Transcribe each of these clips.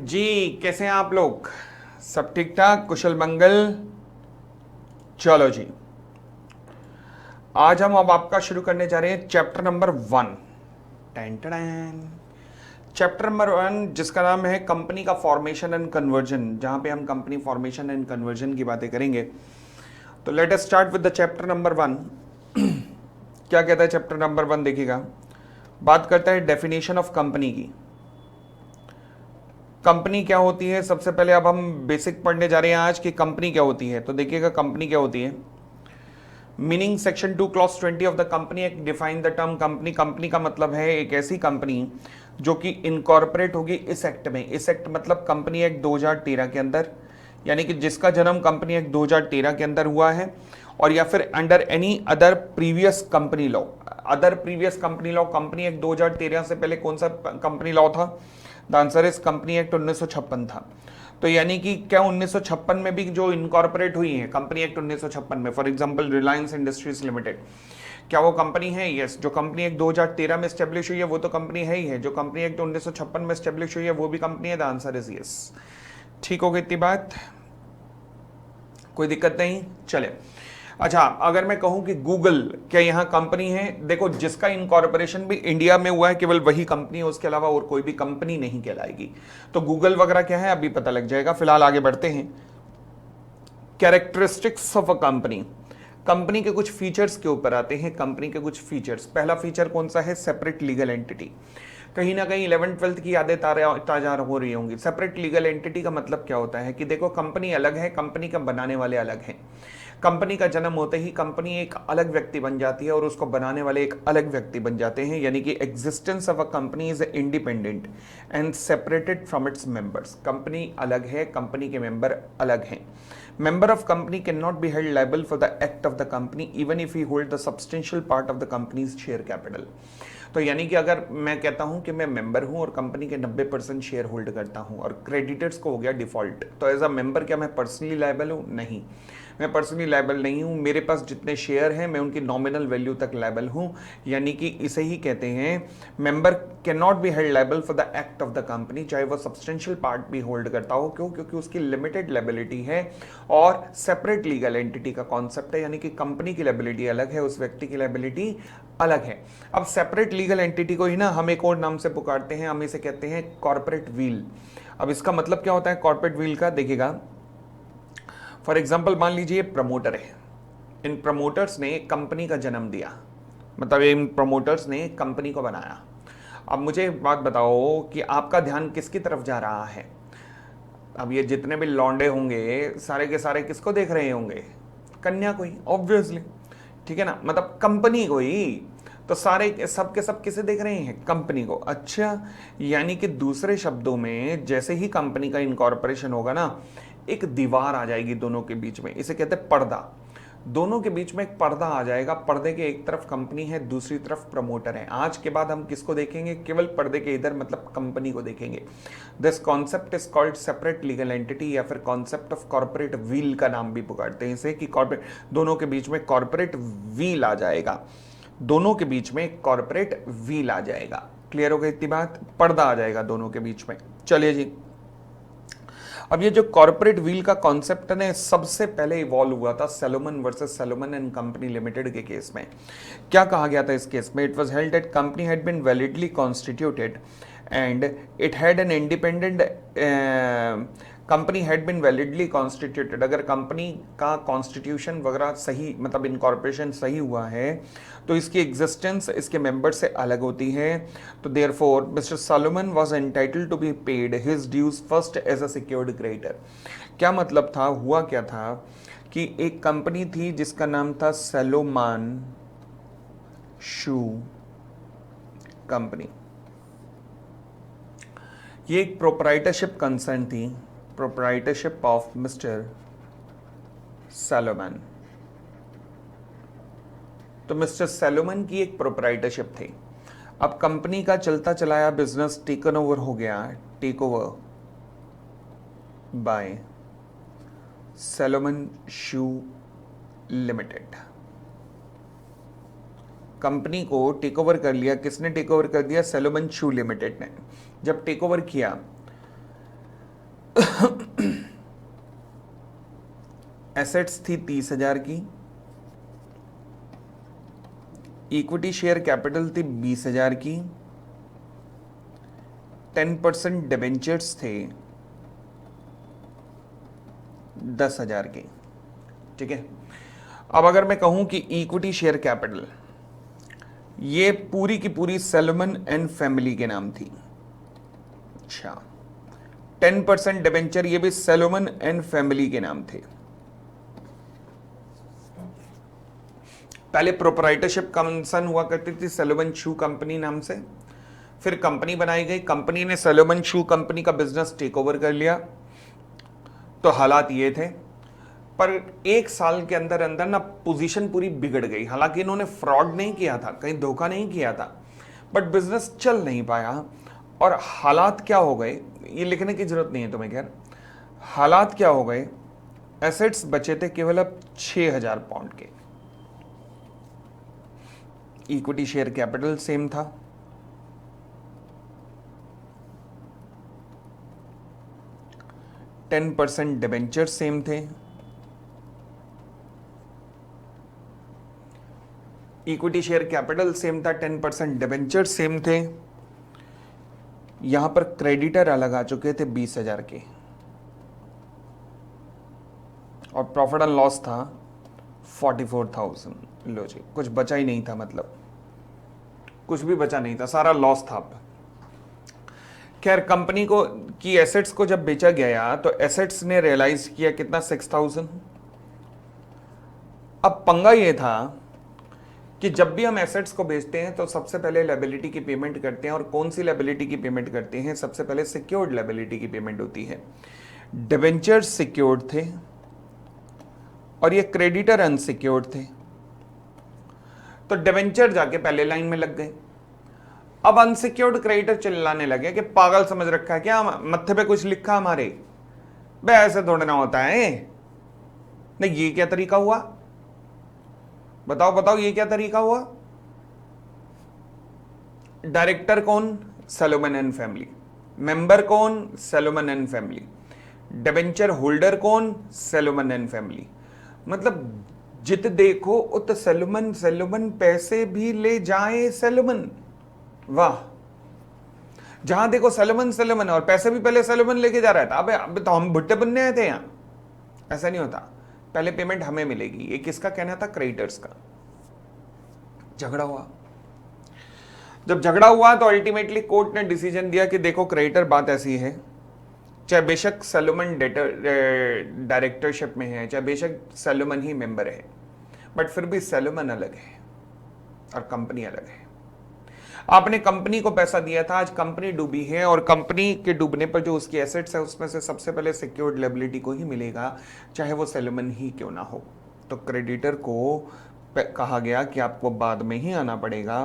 जी, कैसे हैं आप लोग? सब ठीक ठाक, कुशल मंगल। चलो जी, आज हम अब आपका शुरू करने जा रहे हैं चैप्टर नंबर 1। चैप्टर नंबर 1 जिसका नाम है कंपनी का फॉर्मेशन एंड कन्वर्जन, जहां पे हम कंपनी फॉर्मेशन एंड कन्वर्जन की बातें करेंगे। तो let us start with the chapter number 1। क्या कहता है चैप्टर नंबर 1? देखिएगा, बात करता है डेफिनेशन ऑफ कंपनी की। कंपनी क्या होती है? सबसे पहले अब हम बेसिक पढ़ने जा रहे हैं आज कि कंपनी क्या होती है। तो देखिएगा, कंपनी क्या होती है। Meaning section 2 clause 20 of the company act define the term company. Company का मतलब है एक ऐसी कंपनी जो कि इनकॉर्पोरेट होगी इस एक्ट में। इस एक्ट मतलब कंपनी एक्ट 2013 के अंदर, यानी कि जिसका जन्म कंपनी एक्ट 2013 के अंदर हुआ है, और या फिर under any other previous company law. Other previous company law, company act 2013 से पहले कौन सा कंपनी लॉ था? The answer is company act 1956 था। तो यानी कि क्या 1956 में भी जो इनकॉर्पोरेट हुई है कंपनी एक्ट 1956 में, for example Reliance industries limited, क्या वो कंपनी है? यस। जो कंपनी एक्ट 2013 में स्टेब्लिश हुई है वो तो कंपनी है ही है। जो कंपनी एक्ट 1956 में स्टेब्लिश हुई है वो भी कंपनी है। The answer is yes. ठीक हो गई इतनी बात? कोई दिक्कत नहीं? चले। अच्छा, अगर मैं कहूं कि गूगल क्या यहां कंपनी है? देखो, जिसका इनकॉर्पोरेशन भी इंडिया में हुआ है केवल वही कंपनी है, उसके अलावा और कोई भी कंपनी नहीं कहलाएगी। तो गूगल वगैरह क्या है अभी पता लग जाएगा। फिलहाल आगे बढ़ते हैं। Characteristics of a company. Company के कुछ फीचर्स के ऊपर आते हैं। कंपनी के कुछ फीचर्स, पहला फीचर कौन सा है? Separate legal entity. कहीं ना कहीं 11th-12th की यादें ताजा हो रही होंगी। सेपरेट लीगल एंटिटी का मतलब क्या होता है कि देखो, कंपनी अलग है, कंपनी का बनाने वाले अलग हैं। कंपनी का जन्म होते ही कंपनी एक अलग व्यक्ति बन जाती है और उसको बनाने वाले एक अलग व्यक्ति बन जाते हैं। यानी कि existence of a company is independent and separated from its members. Company अलग है, कंपनी के मेंबर अलग हैं। Member of company cannot be held liable for the act of the company even if he hold the substantial part of the company's share capital। तो यानी कि अगर मैं कहता हूं कि मैं मेंबर हूं और कंपनी के 90% शेयर होल्ड करता हूं और क्रेडिटर्स को हो गया डिफॉल्ट, तो एज अ मेंबर क्या मैं पर्सनली लायबल हूं? नहीं, मैं पर्सनली लायबल नहीं हूं। मेरे पास जितने शेयर हैं मैं उनकी नॉमिनल वैल्यू तक लायबल हूं। यानी कि इसे ही कहते हैं member can not be held liable for the act of the company, चाहे वो सब्सटेंशियल पार्ट भी होल्ड करता हो। क्यों? क्योंकि उसकी लिमिटेड लायबिलिटी है और सेपरेट लीगल एंटिटी का कॉन्सेप्ट है। यानी कि कंपनी की लायबिलिटी अलग है, उस व्यक्ति की लायबिलिटी अलग है। अब सेपरेट लीगल एंटिटी को ही ना हम एक और नाम से पुकारते हैं, हम इसे कहते हैं कॉर्पोरेट व्हील। अब इसका मतलब क्या होता है कॉर्पोरेट व्हील का? देखिएगा, फॉर एग्जाम्पल मान लीजिए प्रमोटर है। इन प्रमोटर्स ने एक कंपनी का जन्म दिया, मतलब इन प्रमोटर्स ने एक कंपनी को बनाया। अब मुझे एक बात बताओ कि आपका ध्यान किसकी तरफ जा रहा है? अब ये जितने भी लौंडे होंगे सारे के सारे किसको देख रहे होंगे? कन्या को ही, ऑब्वियसली। ठीक है ना, मतलब कंपनी को ही। तो सारे सब के सब किसे देख रहे हैं? कंपनी को। अच्छा, यानी कि दूसरे शब्दों में जैसे ही कंपनी का इनकॉर्पोरेशन होगा ना, एक दीवार आ जाएगी दोनों के बीच में, इसे कहते हैं पर्दा। दोनों के बीच में एक पर्दा आ जाएगा। पर्दे के एक तरफ कंपनी है, दूसरी तरफ प्रमोटर है। आज के बाद हम किसको देखेंगे? केवल पर्दे के इधर, मतलब कंपनी को देखेंगे। This concept is called separate legal entity, या फिर कॉन्सेप्ट ऑफ कॉर्पोरेट व्हील का नाम भी पुकारते हैं इसे, कि कॉर्पोरेट, दोनों के बीच में कॉर्पोरेट व्हील आ जाएगा। दोनों के बीच में कॉर्पोरेट व्हील आ जाएगा। क्लियर हो गई इतनी बात? पर्दा आ जाएगा दोनों के बीच में। चलिए जी, अब ये जो कॉर्पोरेट व्हील का कॉन्सेप्ट है सबसे पहले इवॉल्व हुआ था Salomon versus Salomon and company limited के केस में। क्या कहा गया था इस केस में? It was held that company had been validly constituted and it had an independent, company had been validly constituted. अगर कंपनी का कॉन्स्टिट्यूशन वगैरह सही, मतलब इनकॉर्पोरेशन सही हुआ है, तो इसकी एग्जिस्टेंस इसके मेंबर से अलग होती है। तो therefore mister Salomon was entitled to be paid his dues first as a secured creditor. क्या मतलब था? हुआ क्या था कि एक कंपनी थी जिसका नाम था सैलोमान शू कंपनी। ये एक प्रोप्राइटरशिप कंसर्न थी, प्रोप्राइटरशिप ऑफ मिस्टर सैलोमन। तो मिस्टर सैलोमन की एक प्रोप्राइटरशिप थी। अब कंपनी का चलता चलाया बिजनेस टेकन ओवर हो गया, take over by Salomon shoe limited. Company को टेक ओवर कर लिया। किसने टेक ओवर कर दिया? सैलोमन शू लिमिटेड ने। जब टेक ओवर किया एसेट्स थी 30,000 की, इक्विटी शेयर कैपिटल थी 20,000 की, 10% डिबेंचर्स थे 10,000 के। ठीक है, अब अगर मैं कहूं कि इक्विटी शेयर कैपिटल ये पूरी की पूरी सैलोमन एंड फैमिली के नाम थी। अच्छा, 10% डिबेंचर ये भी सैलोमन एंड फैमिली के नाम थे। पहले प्रोपराइटरशिप कंसर्न हुआ करती थी सैलोमन शू कंपनी नाम से, फिर कंपनी बनाई गई, कंपनी ने सैलोमन शू कंपनी का बिजनेस टेक ओवर कर लिया। तो हालात ये थे, पर एक साल के अंदर अंदर ना पोजीशन पूरी बिगड़ गई। हालांकि इन्होंने फ्रॉड नहीं किया था, कहीं धोखा नहीं किया था, बट बिजनेस चल नहीं पाया। और हालात क्या हो गए, ये लिखने की जरूरत नहीं है तुम्हें, खैर हालात क्या हो गए, एसेट्स बचे थे केवल अब 6,000 पाउंड के, इक्विटी शेयर कैपिटल सेम था, %10 डिबेंचर सेम थे, इक्विटी शेयर कैपिटल सेम था, 10% डिबेंचर सेम थे। यहां पर क्रेडिटर अलग आ चुके थे 20,000 के, और प्रॉफिट एंड लॉस था 44,000। लो जी, कुछ बचा ही नहीं था, मतलब कुछ भी बचा नहीं था, सारा लॉस था। अब खैर कंपनी को की एसेट्स को जब बेचा गया तो एसेट्स ने रियलाइज किया कितना, 6,000। अब पंगा ये था कि जब भी हम एसेट्स को बेचते हैं तो सबसे पहले लायबिलिटी की पेमेंट करते हैं, और कौन सी लायबिलिटी की पेमेंट करते हैं, सबसे पहले सिक्योर्ड लायबिलिटी की पेमेंट होती है। डिबेंचर्स सिक्योर्ड थे और ये क्रेडिटर अनसिक्योर्ड थे, तो डिबेंचर जाके पहले लाइन में लग गए। अब अनसिक्योर्ड क्रेडिटर चिल्लाने लगे कि पागल समझ रखा है क्या, मत्थे पे कुछ लिखा हमारे, बे ऐसे थोड़ा ना होता है। नहीं, ये क्या तरीका हुआ, बताओ बताओ, ये क्या तरीका हुआ। डायरेक्टर कौन, सैलोमन एंड फैमिली, मेंबर कौन, Salomon and family, debenture holder कौन, सैलोमन एंड फैमिली। मतलब जित देखो उत सैलोमन, सैलोमन पैसे भी ले जाए सैलोमन, वाह। जहां देखो सैलोमन सैलोमन, और पैसे भी पहले सैलोमन लेके जा रहा था। अबे तो हम भुट्टे बनने आए थे यहां, ऐसा नहीं होता। पहले पेमेंट हमें मिलेगी, ये किसका कहना था, क्रेडिटर्स का। झगड़ा हुआ, जब झगड़ा हुआ तो अल्टीमेटली कोर्ट ने डिसीजन दिया कि देखो क्रेडिटर, बात ऐसी है, चाहे बेशक सैलोमन डायरेक्टरशिप में है, चाहे बेशक सैलोमन ही मेंबर है, बट फिर भी सैलोमन अलग है और कंपनी अलग है। आपने कंपनी को पैसा दिया था, आज कंपनी डूबी है, और कंपनी के डूबने पर जो उसकी एसेट्स है उसमें से सबसे पहले सिक्योर्ड लायबिलिटी को ही मिलेगा, चाहे वो सैलोमन ही क्यों ना हो। तो क्रेडिटर को कहा गया कि आपको बाद में ही आना पड़ेगा,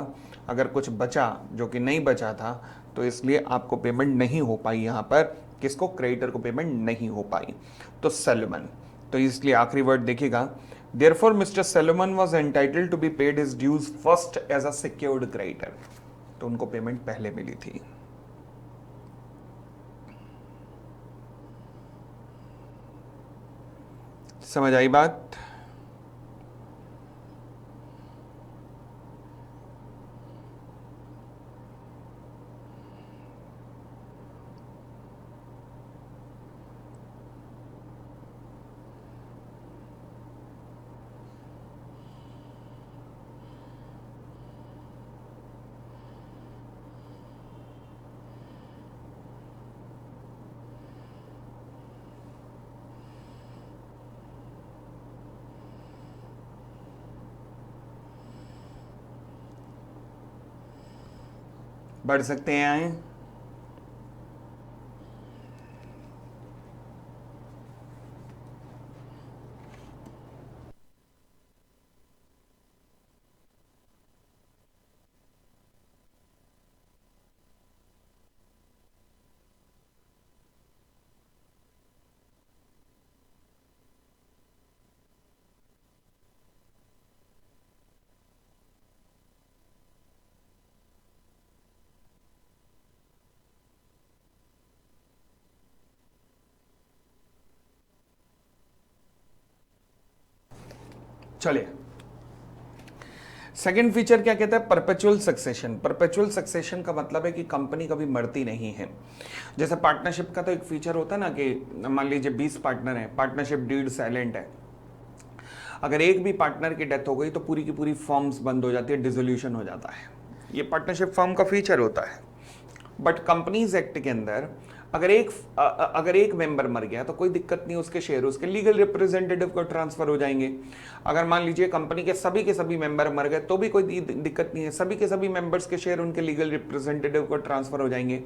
अगर कुछ बचा जो कि नहीं बचा था, तो इसलिए आपको पेमेंट नहीं हो पाई। यहाँ पर किसको, क्रेडिटर को पेमेंट नहीं हो पाई, तो सैलोमन। तो इसलिए आखिरी वर्ड देखिएगा, therefore mister Salomon was entitled to be paid his dues first as a secured creditor. तो उनको पेमेंट पहले मिली थी। समझ आई बात। बढ़ सकते हैं आए। चलिए, सेकेंड फीचर क्या कहता है? Perpetual succession. परपेचुअल सक्सेशन का मतलब है कि कंपनी कभी मरती नहीं है। जैसे पार्टनरशिप का तो एक फीचर होता है ना कि मान लीजिए 20 पार्टनर हैं, पार्टनरशिप डीड साइलेंट है, अगर एक भी पार्टनर की डेथ हो गई तो पूरी की पूरी फर्म्स बंद हो जाती है, डिसोल्यूशन हो जाता है। ये पार्टनरशिप फर्म का फीचर होता है। बट कंपनीज एक्ट के अंदर अगर एक मेंबर मर गया तो कोई दिक्कत नहीं, उसके शेयर उसके लीगल रिप्रेजेंटेटिव को ट्रांसफर हो जाएंगे। अगर मान लीजिए कंपनी के सभी मेंबर मर गए तो भी कोई दिक्कत नहीं है, सभी के सभी मेंबर्स के शेयर उनके लीगल रिप्रेजेंटेटिव को ट्रांसफर हो जाएंगे।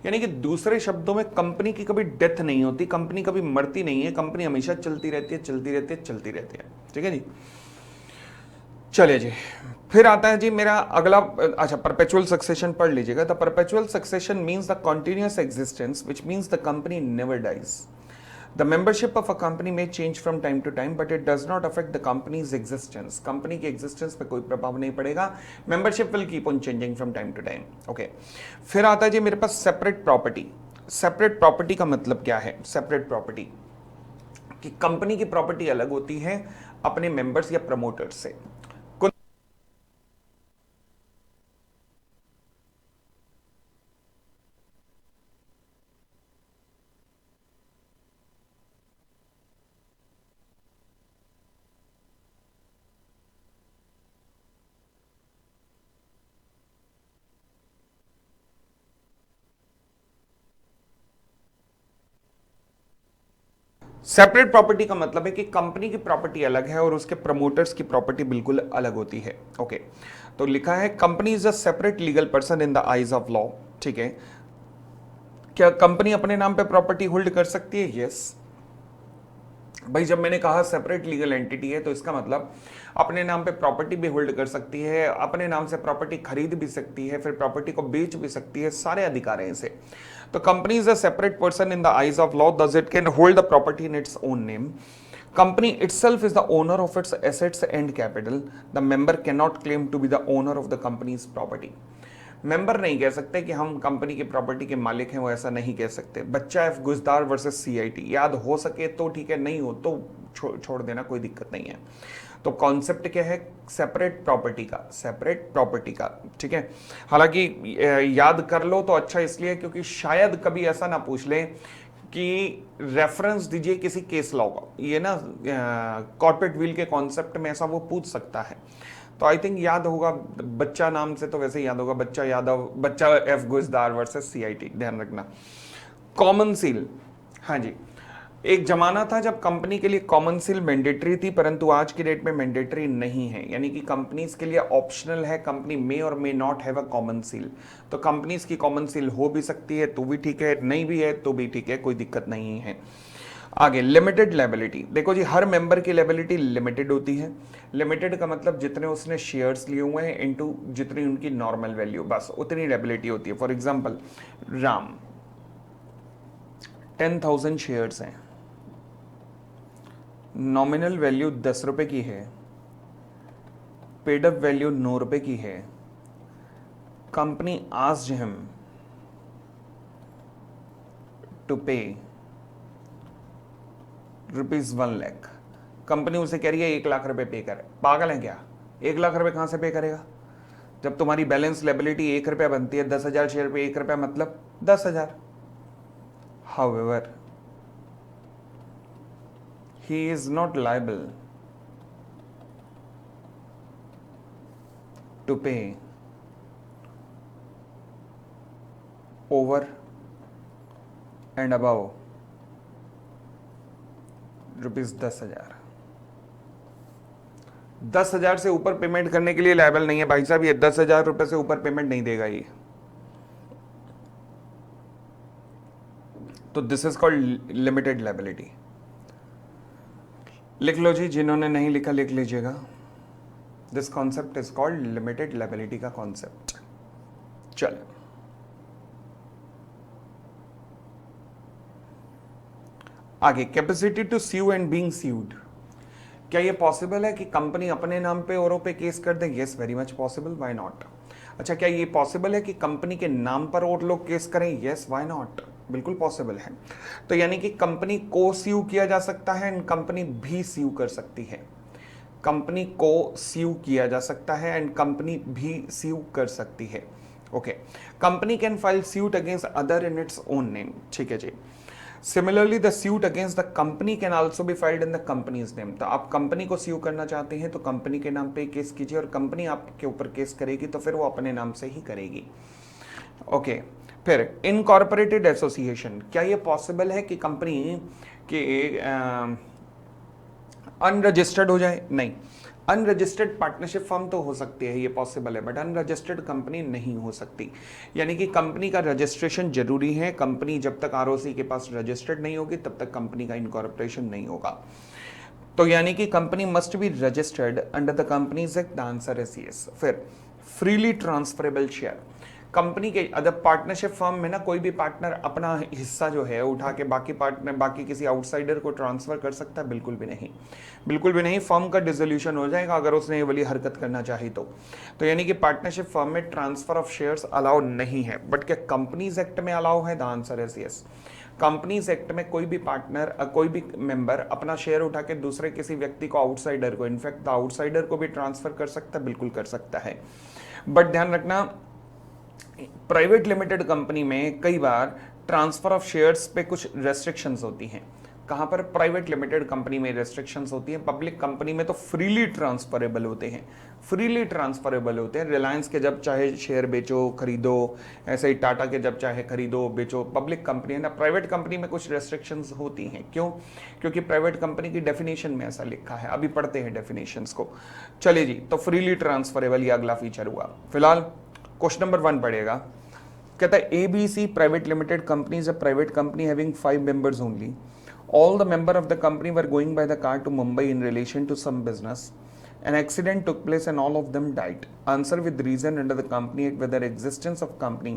यानी कि दूसरे शब्दों में कंपनी की कभी डेथ नहीं होती, कंपनी कभी मरती नहीं है, कंपनी हमेशा चलती रहती है, चलती रहती है, चलती रहती है। ठीक है जी। चलिए जी, फिर आता है जी मेरा अगला, अच्छा परपेचुअल सक्सेशन पढ़ लीजिएगा। The perpetual succession means the continuous existence which means the company never dies. The membership of a company में change from time to time but it does not affect the company's existence. Company की existence पे कोई प्रभाव नहीं पड़ेगा, membership will keep on changing from time to time. Okay, फिर आता है जी मेरे पास सेपरेट प्रॉपर्टी। सेपरेट प्रॉपर्टी का मतलब क्या है? सेपरेट प्रॉपर्टी कि कंपनी की प्रॉपर्टी अलग होती है अपने मेंबर्स या प्रमोटर्स से। सेपरेट प्रॉपर्टी का मतलब है कि कंपनी की प्रॉपर्टी अलग है और उसके प्रमोटर्स की प्रॉपर्टी बिल्कुल अलग होती है। ओके, तो लिखा है company is a separate legal person in the eyes of law. ठीक है, क्या कंपनी अपने नाम पे प्रॉपर्टी होल्ड कर सकती है? यस भाई, जब मैंने कहा सेपरेट लीगल एंटिटी है तो इसका मतलब अपने नाम पे प्रॉपर्टी भी होल्ड कर सकती है, अपने नाम से प्रॉपर्टी खरीद भी सकती है, फिर प्रॉपर्टी को बेच भी सकती है, सारे अधिकार हैं इसे। तो company is a separate person in the eyes of law thus it can hold the property in its own name. Company itself is the owner of its assets and capital. The member cannot claim to be the owner of the company's property. Member नहीं कह सकते कि हम company की property के मालिक हैं, वो ऐसा नहीं कह सकते। बच्चा एफ गुजदार वर्सेस सीआईटी, याद हो सके तो ठीक है, नहीं हो तो छोड़ देना, कोई दिक्कत नहीं है। तो कॉन्सेप्ट क्या है? सेपरेट प्रॉपर्टी का, सेपरेट प्रॉपर्टी का। ठीक है, हालांकि याद कर लो तो अच्छा इसलिए क्योंकि शायद कभी ऐसा ना पूछ ले कि रेफरेंस दीजिए किसी केस लॉ का, ये ना कॉर्पोरेट विल के कॉन्सेप्ट में ऐसा वो पूछ सकता है। तो आई थिंक याद होगा, बच्चा नाम से तो वैसे याद होगा, बच्चा यादव, बच्चा एफ गुजदार वर्सेस सीआईटी, ध्यान रखना। कॉमन सील, हाँ जी, एक जमाना था जब कंपनी के लिए कॉमन सील मैंडेटरी थी, परंतु आज की डेट में मैंडेटरी नहीं है, यानी कि कंपनीज के लिए ऑप्शनल है। कंपनी मे और may not have a common seal. तो कंपनीज की कॉमन सील हो भी सकती है तो भी ठीक है, नहीं भी है तो भी ठीक है, कोई दिक्कत नहीं है। आगे लिमिटेड लायबिलिटी, देखो जी हर मेंबर की लायबिलिटी लिमिटेड होती है। लिमिटेड का मतलब जितने उसने शेयर्स लिए हुए हैं इनटू जितनी उनकी नॉर्मल वैल्यू, बस उतनी लायबिलिटी होती है। फॉर एग्जांपल राम 10,000 शेयर्स हैं, नॉमिनल वैल्यू 10 रुपए की है, पेड अप वैल्यू 9 रुपए की है। कंपनी आस्क्ड हिम टू पे ₹1 लाख। कंपनी उसे कह रही है 1 लाख रुपए पे कर। पागल है क्या? 1 लाख रुपए कहां से पे करेगा? जब तुम्हारी बैलेंस लायबिलिटी 1 रुपया बनती है, 10,000 शेयर पे 1 रुपया मतलब 10,000। However he is not liable to pay over and above ₹10,000। 10,000 से ऊपर पेमेंट करने के लिए लायबल नहीं है भाई साहब, ये 10,000 रुपए से ऊपर पेमेंट नहीं देगा ये। तो this is called limited liability. लिख लो जी, जिन्होंने नहीं लिखा लिख लीजिएगा। This concept is called limited liability का कॉन्सेप्ट। चलो आगे, capacity to sue and being sued. क्या ये पॉसिबल है कि कंपनी अपने नाम पे औरों पे केस कर दे? Yes, very much possible, why not. अच्छा, क्या ये पॉसिबल है कि कंपनी के नाम पर और लोग केस करें? यस, व्हाई नॉट, बिल्कुल पॉसिबल है। तो यानी कि कंपनी को स्यू किया जा सकता है एंड कंपनी भी स्यू कर सकती है। कंपनी को स्यू किया जा सकता है एंड कंपनी भी स्यू कर सकती है। Okay, company can file suit against other in its own name, ठीक है जी। Similarly the suit against the company can also be filed in the company's name. तो आप कंपनी को स्यू करना चाहते हैं तो कंपनी के नाम पे केस कीजिए, और कंपनी आपके ऊपर केस करेगी तो फिर वो अपने नाम से ही करेगी। ओके, फिर इनकॉर्पोरेटेड एसोसिएशन, क्या ये पॉसिबल है कि कंपनी के अनरजिस्टर्ड हो जाए? नहीं, अनरजिस्टर्ड पार्टनरशिप फर्म तो हो सकती है, ये पॉसिबल है, बट अनरजिस्टर्ड कंपनी नहीं हो सकती। यानी कि कंपनी का रजिस्ट्रेशन जरूरी है। कंपनी जब तक आरओसी के पास रजिस्टर्ड नहीं होगी तब तक कंपनी का इनकॉर्पोरेशन नहीं होगा। तो यानी कि company must be registered under the companies act, the answer is yes. फिर फ्रीली ट्रांसफरेबल शेयर, कंपनी के अदर पार्टनरशिप फर्म में ना कोई भी पार्टनर अपना हिस्सा जो है उठा के बाकी किसी आउटसाइडर को ट्रांसफर कर सकता है? बिल्कुल भी नहीं, बिल्कुल भी नहीं। फर्म का डिसोल्यूशन हो जाएगा अगर उसने ये वाली हरकत करना चाही तो यानी कि पार्टनरशिप फर्म में ट्रांसफर ऑफ शेयर्स अलाउ नहीं है। बट क्या कंपनीज एक्ट में अलाउ है? The answer is yes. Companies act में कोई भी पार्टनर कोई भी मेंबर अपना शेयर उठा के दूसरे किसी व्यक्ति को, आउटसाइडर को, इनफैक्ट द आउटसाइडर को भी ट्रांसफर कर सकता है, बिल्कुल कर सकता है। बट ध्यान रखना, प्राइवेट लिमिटेड कंपनी में कई बार ट्रांसफर ऑफ शेयर्स पे कुछ रेस्ट्रिक्शंस होती हैं। कहां पर? प्राइवेट लिमिटेड कंपनी में रेस्ट्रिक्शंस होती हैं। पब्लिक कंपनी में तो फ्रीली ट्रांसफरेबल होते हैं, फ्रीली ट्रांसफरेबल होते हैं। रिलायंस के जब चाहे शेयर बेचो खरीदो, ऐसे ही टाटा के जब चाहे खरीदो बेचो। पब्लिक कंपनी है ना, प्राइवेट कंपनी में कुछ रेस्ट्रिक्शंस होती हैं। क्यों? क्योंकि प्राइवेट कंपनी की डेफिनेशन में ऐसा लिखा है। अभी पढ़ते हैं डेफिनेशंस को। चलिए जी, तो फ्रीली ट्रांसफरेबल ये अगला फीचर हुआ। फिलहाल क्वेश्चन नंबर 1 पढ़ेगा। कहता है ABC private limited company is a private company having 5 members only. All the member of the company were going by the car to Mumbai in relation to some business. An accident took place and all of them died. Answer with reason under the Company Act whether existence of company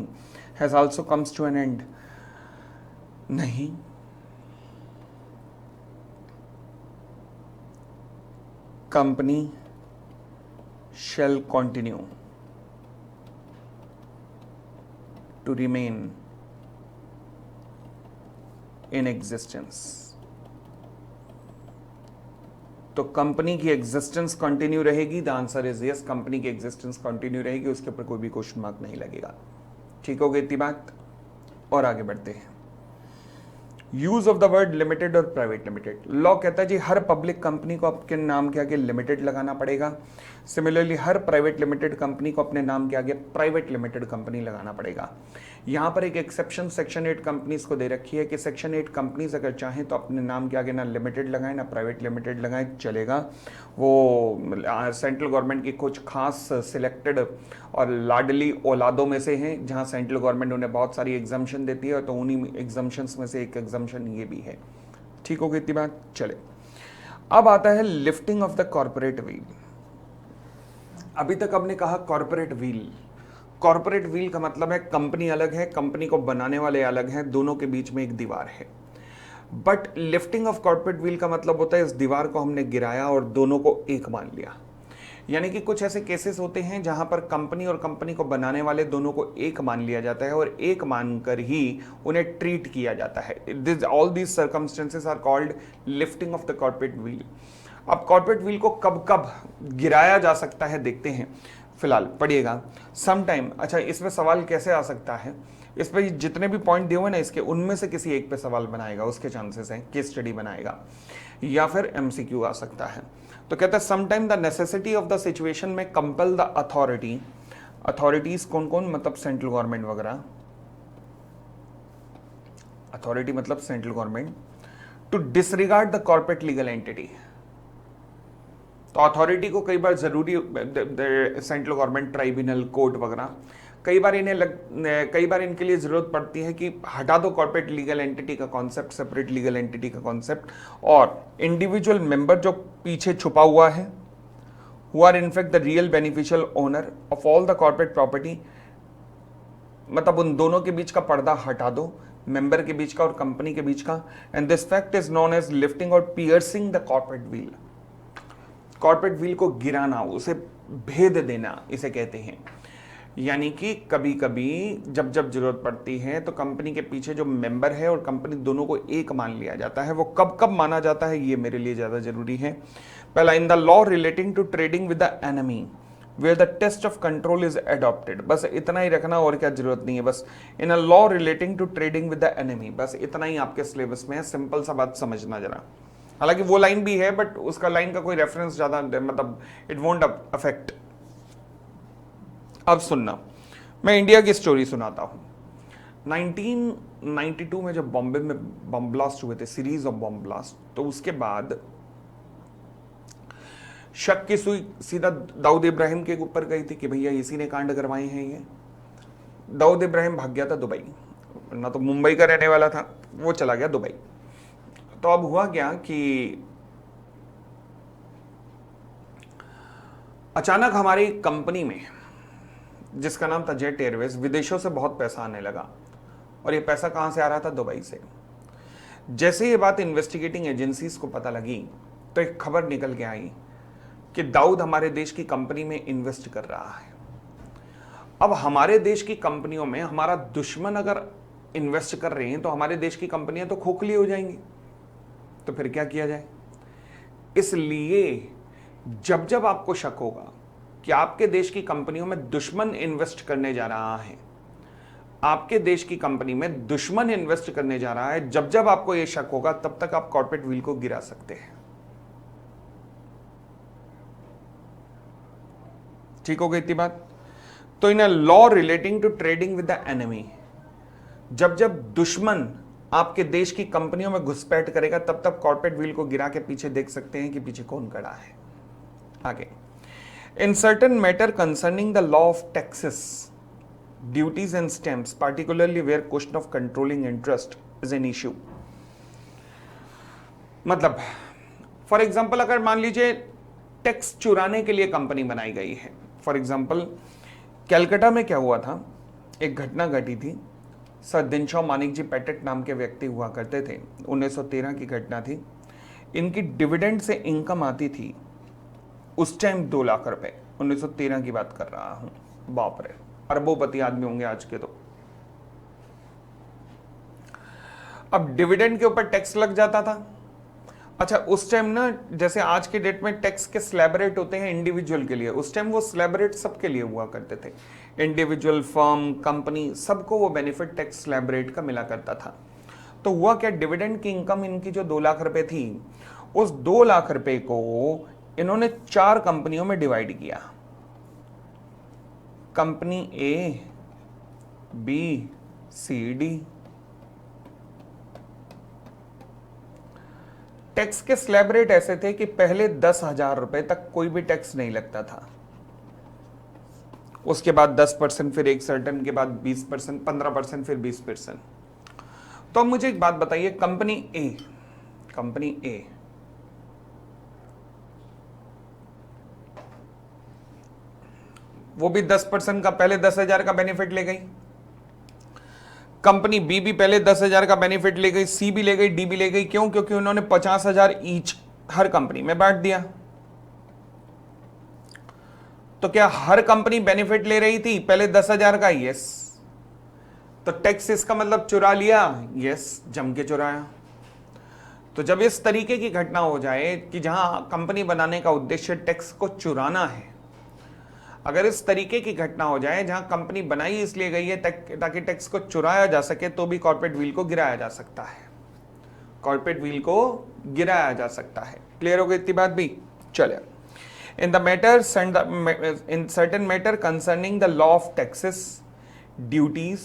has also comes to an end. नहीं, company shall continue to remain in existence. तो company की existence continue रहेगी। The answer is yes, company की existence continue रहेगी, उसके ऊपर कोई भी क्वेश्चन मार्क नहीं लगेगा। ठीक हो गई इतनी बात, और आगे बढ़ते हैं। Use of the word limited और प्राइवेट लिमिटेड। लॉ कहता है जी हर पब्लिक कंपनी को आपके नाम के आगे लिमिटेड लगाना पड़ेगा। सिमिलरली हर प्राइवेट लिमिटेड कंपनी को अपने नाम के आगे प्राइवेट लिमिटेड कंपनी लगाना पड़ेगा। यहाँ पर एक एक्सेप्शन सेक्शन 8 कंपनीज को दे रखी है कि सेक्शन 8 कंपनीज अगर चाहें तो अपने नाम के आगे ना लिमिटेड लगाएं ना प्राइवेट लिमिटेड लगाएं, चलेगा। वो सेंट्रल गवर्नमेंट की कुछ खास सिलेक्टेड और लाडली औलादों में से हैं जहाँ सेंट्रल गवर्नमेंट उन्हें बहुत सारी एग्जाम्शन देती है, तो उन्हीं एग्जाम्शंस में से एक एग्जाम्शन ये भी है। ठीक हो गई इतनी बात, चले। अब आता है lifting of the corporate wheel. अभी तक हमने कहा कॉर्पोरेट व्हील। कॉर्पोरेट व्हील का मतलब है कंपनी अलग है, कंपनी को बनाने वाले अलग हैं, दोनों के बीच में एक दीवार है। But lifting of corporate wheel का मतलब होता है इस दीवार को हमने गिराया और दोनों को एक मान लिया। यानी कि कुछ ऐसे केसेस होते हैं जहां पर कंपनी और कंपनी को बनाने वाले दोनों को एक मान लिया जाता है और एक मानकर ही उन्हें ट्रीट किया जाता है। All these circumstances are called lifting of the corporate wheel. अब कॉर्पोरेट व्हील को कब कब गिराया जा सकता है देखते हैं। फिलहाल पढ़िएगा समटाइम। अच्छा, इसमें सवाल कैसे आ सकता है? इस पर जितने भी पॉइंट दिए हुए ना इसके, उनमें से किसी एक पे सवाल बनाएगा, उसके चांसेस हैं। केस स्टडी बनाएगा या फिर एमसीक्यू आ सकता है। तो कहता है sometime the necessity of the situation में कंपेल द अथॉरिटी। अथॉरिटीज कौन कौन? मतलब सेंट्रल गवर्नमेंट वगैरह। अथॉरिटी मतलब central government to disregard the corporate legal entity. तो अथॉरिटी को कई बार जरूरी सेंट्रल गवर्नमेंट ट्राइब्यूनल कोर्ट वगैरह कई बार इनके लिए जरूरत पड़ती है कि हटा दो कॉर्पोरेट लीगल एंटिटी का कॉन्सेप्ट, सेपरेट लीगल एंटिटी का कॉन्सेप्ट, और इंडिविजुअल मेंबर जो पीछे छुपा हुआ है who are in fact the real beneficial owner of all the corporate property, मतलब उन दोनों के बीच का पर्दा हटा दो, मेंबर के बीच का और कंपनी के बीच का। And this fact is known as lifting और piercing the corporate veil. Corporate wheel को गिराना, उसे भेद देना, इसे कहते हैं। यानी कि कभी कभी जब जब जरूरत पड़ती है तो कंपनी के पीछे जो मेंबर है और कंपनी दोनों को एक मान लिया जाता है। वो कब कब माना जाता है ये मेरे लिए ज्यादा जरूरी है। पहला, in the law relating to trading with the enemy where the test of control is adopted. बस इतना ही रखना, और क्या जरूरत नहीं है। बस in a law relating to trading with the enemy, बस इतना ही आपके सिलेबस में है। सिंपल सा बात समझना जरा। हालांकि वो लाइन भी है बट उसका लाइन का कोई रेफरेंस ज्यादा मतलब इट वोंट अफेक्ट। अब सुनना, मैं इंडिया की स्टोरी सुनाता हूं। 1992 में जब बॉम्बे में बम ब्लास्ट हुए थे, सीरीज ऑफ बम ब्लास्ट, तो उसके बाद शक की सुई सीधा दाऊद इब्राहिम के ऊपर गई थी कि भैया इसी ने कांड करवाए हैं ये। दाऊद इब्राहिम भाग गया था दुबई, ना तो मुंबई का रहने वाला था, वो चला गया दुबई। तो अब हुआ क्या कि अचानक हमारी कंपनी में, जिसका नाम था जेट एयरवेज, विदेशों से बहुत पैसा आने लगा। और ये पैसा कहां से आ रहा था? दुबई से। जैसे ये बात इन्वेस्टिगेटिंग एजेंसीज को पता लगी तो एक खबर निकल के आई कि दाऊद हमारे देश की कंपनी में इन्वेस्ट कर रहा है। अब हमारे देश की कंपनियों में हमारा दुश्मन अगर इन्वेस्ट कर रहे हैं तो हमारे देश की कंपनियां तो खोखली हो जाएंगी। तो फिर क्या किया जाए? इसलिए जब जब आपको शक होगा कि आपके देश की कंपनियों में दुश्मन इन्वेस्ट करने जा रहा है, आपके देश की कंपनी में दुश्मन इन्वेस्ट करने जा रहा है, जब जब आपको यह शक होगा तब तक आप कॉर्पोरेट व्हील को गिरा सकते हैं। ठीक हो गई इतनी बात? तो in a law relating to trading with the enemy, जब जब दुश्मन आपके देश की कंपनियों में घुसपैठ करेगा तब तक कॉर्पोरेट व्हील को गिरा के पीछे देख सकते हैं कि पीछे कौन खड़ा है। आगे, in certain matter concerning the law of taxes, duties and stamps, particularly where question of controlling interest is an issue. मतलब फॉर एग्जाम्पल, अगर मान लीजिए टैक्स चुराने के लिए कंपनी बनाई गई है। फॉर एग्जाम्पल, कैलकाटा में क्या हुआ था, एक घटना घटी थी। सर दिनशॉ मानिक जी पेटेट नाम के व्यक्ति हुआ करते थे, 1913 की घटना थी। इनकी डिविडेंड से इनकम आती थी उस टाइम 2 लाख रुपए, 1913 की बात कर रहा हूं। बाप रे, अरबोपति आदमी होंगे आज के तो। अब डिविडेंड के ऊपर टैक्स लग जाता था। अच्छा, उस टाइम ना, जैसे आज के डेट में टैक्स के स्लैब रेट होते हैं इंडिविजुअल के लिए, उस टाइम वो स्लैब रेट सबके लिए हुआ करते थे। इंडिविजुअल, फर्म, कंपनी, सबको वो बेनिफिट टैक्स स्लैब रेट का मिला करता था। तो हुआ क्या, डिविडेंड की इनकम इनकी जो 2 लाख रुपए थी, उस 2 लाख रुपए को इन्होंने 4 कंपनियों में डिवाइड किया। कंपनी ए, बी, सी, डी। टैक्स के स्लैब रेट ऐसे थे कि पहले 10,000 रुपए तक कोई भी टैक्स नहीं लगता था। उसके बाद 10%, फिर एक सर्टन के बाद 20%, 15%, फिर 20%। तो अब मुझे एक बात बताइए, कंपनी ए वो भी 10% का, पहले 10,000 का बेनिफिट ले गई। कंपनी बी भी पहले 10,000 का बेनिफिट ले गई, सी भी ले गई, डी भी ले गई। क्यों? क्योंकि उन्होंने 50,000 ईच हर कंपनी में बांट दिया। तो क्या हर कंपनी बेनिफिट ले रही थी पहले 10,000 का? यस। तो टैक्स इसका मतलब चुरा लिया? यस, जम के चुराया। तो जब इस तरीके की घटना हो जाए कि जहां कंपनी बनाने का उद्देश्य टैक्स को चुराना है, अगर इस तरीके की घटना हो जाए जहां कंपनी बनाई इसलिए गई है ताकि टैक्स को चुराया जा सके, तो भी कॉर्पोरेट व्हील को गिराया जा सकता है। कॉर्पोरेट व्हील को गिराया जा सकता है। क्लियर हो गई इतनी बात भी? चलिए, in the matter, in certain matter concerning the law of taxes, duties,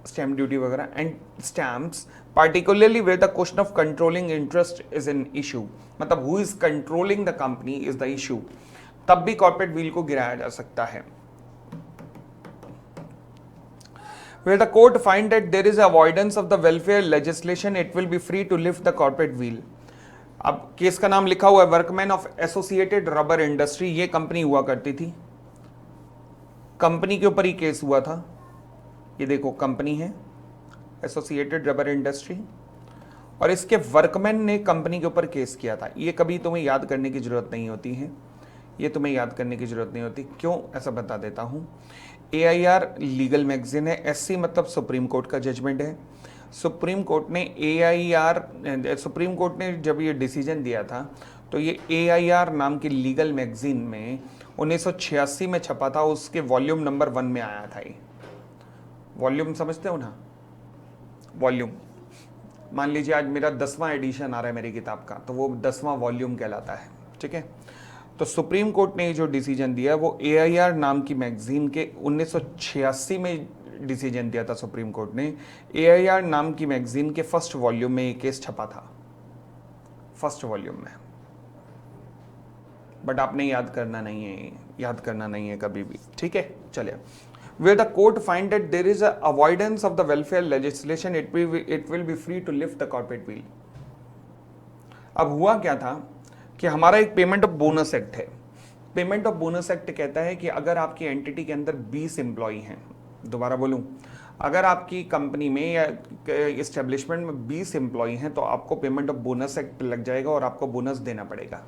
stamp duty वगैरह, and stamps, particularly where the question of controlling interest is an issue, मतलब who is controlling the company is the issue, तब भी corporate wheel को गिराया जा सकता है। Where the court find that there is avoidance of the welfare legislation, it will be free to lift the corporate wheel। अब case का नाम लिखा हुआ है workman of associated rubber industry. ये कंपनी हुआ करती थी, कंपनी के ऊपर ही केस हुआ था। ये देखो कंपनी है एसोसिएटेड रबर इंडस्ट्री, और इसके वर्कमैन ने कंपनी के ऊपर केस किया था। ये कभी तुम्हें याद करने की जरूरत नहीं होती है, ये तुम्हें याद करने की जरूरत नहीं होती। क्यों? ऐसा बता देता हूं। AIR लीगल मैगजीन है, SC मतलब सुप्रीम कोर्ट का जजमेंट है। सुप्रीम कोर्ट ने जब ये डिसीजन दिया था तो ये AIR नाम की लीगल मैगजीन में 1986 में छपा था, उसके वॉल्यूम नंबर 1 में आया था। ये वॉल्यूम समझते हो ना, वॉल्यूम। मान लीजिए आज मेरा 10वां एडिशन आ रहा है मेरी किताब का, तो वो 10वां वॉल्यूम कहलाता है, ठीक है। तो सुप्रीम कोर्ट ने जो डिसीजन दिया वो AIR नाम की मैगजीन के 1986 में डिसीजन दिया था सुप्रीम कोर्ट ने। AIR नाम की मैगजीन के फर्स्ट वॉल्यूम में ये केस छपा था, फर्स्ट वॉल्यूम में। बट आपने याद करना नहीं है कभी भी, ठीक है। चलिए, where the court find that there is a avoidance of the welfare legislation, it will be free to lift the corporate wheel। अब हुआ क्या था कि हमारा एक पेमेंट ऑफ बोनस एक्ट है। पेमेंट ऑफ बोनस एक्ट कहता है कि अगर आपकी एंटिटी के अंदर 20 एम्प्लॉई हैं, दोबारा बोलूं, अगर आपकी कंपनी में या इस्टेब्लिशमेंट में 20 एम्प्लॉई हैं तो आपको पेमेंट ऑफ बोनस एक्ट लग जाएगा और आपको बोनस देना पड़ेगा।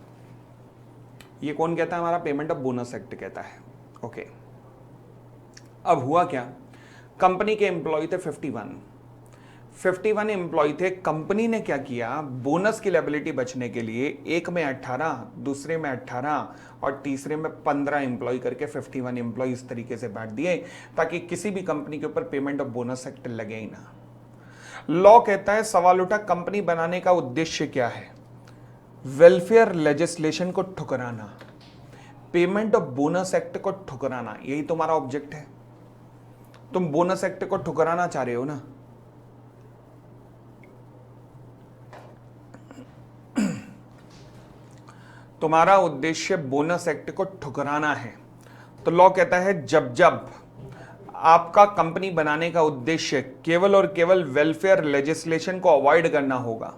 ये कौन कहता है? हमारा पेमेंट ऑफ बोनस एक्ट कहता है। ओके, अब हुआ क्या, कंपनी के एम्प्लॉय थे 51 एम्प्लॉय थे। कंपनी ने क्या किया, बोनस की लायबिलिटी बचने के लिए एक में 18, दूसरे में 18 और तीसरे में 15 एम्प्लॉय करके 51 एम्प्लॉय इस तरीके से बांट दिए ताकि किसी भी कंपनी के ऊपर पेमेंट ऑफ बोनस एक्ट लगे ही ना। लॉ कहता है, सवाल उठा, कंपनी बनाने का उद्देश्य क्या है? वेलफेयर लेजिस्लेशन को ठुकराना, पेमेंट ऑफ बोनस एक्ट को ठुकराना, यही तुम्हारा ऑब्जेक्ट है। तुम बोनस एक्ट को ठुकराना चाह रहे हो ना। तुम्हारा उद्देश्य बोनस एक्ट को ठुकराना है। तो लॉ कहता है जब जब आपका कंपनी बनाने का उद्देश्य केवल और केवल वेलफेयर लेजिस्लेशन को अवॉइड करना होगा,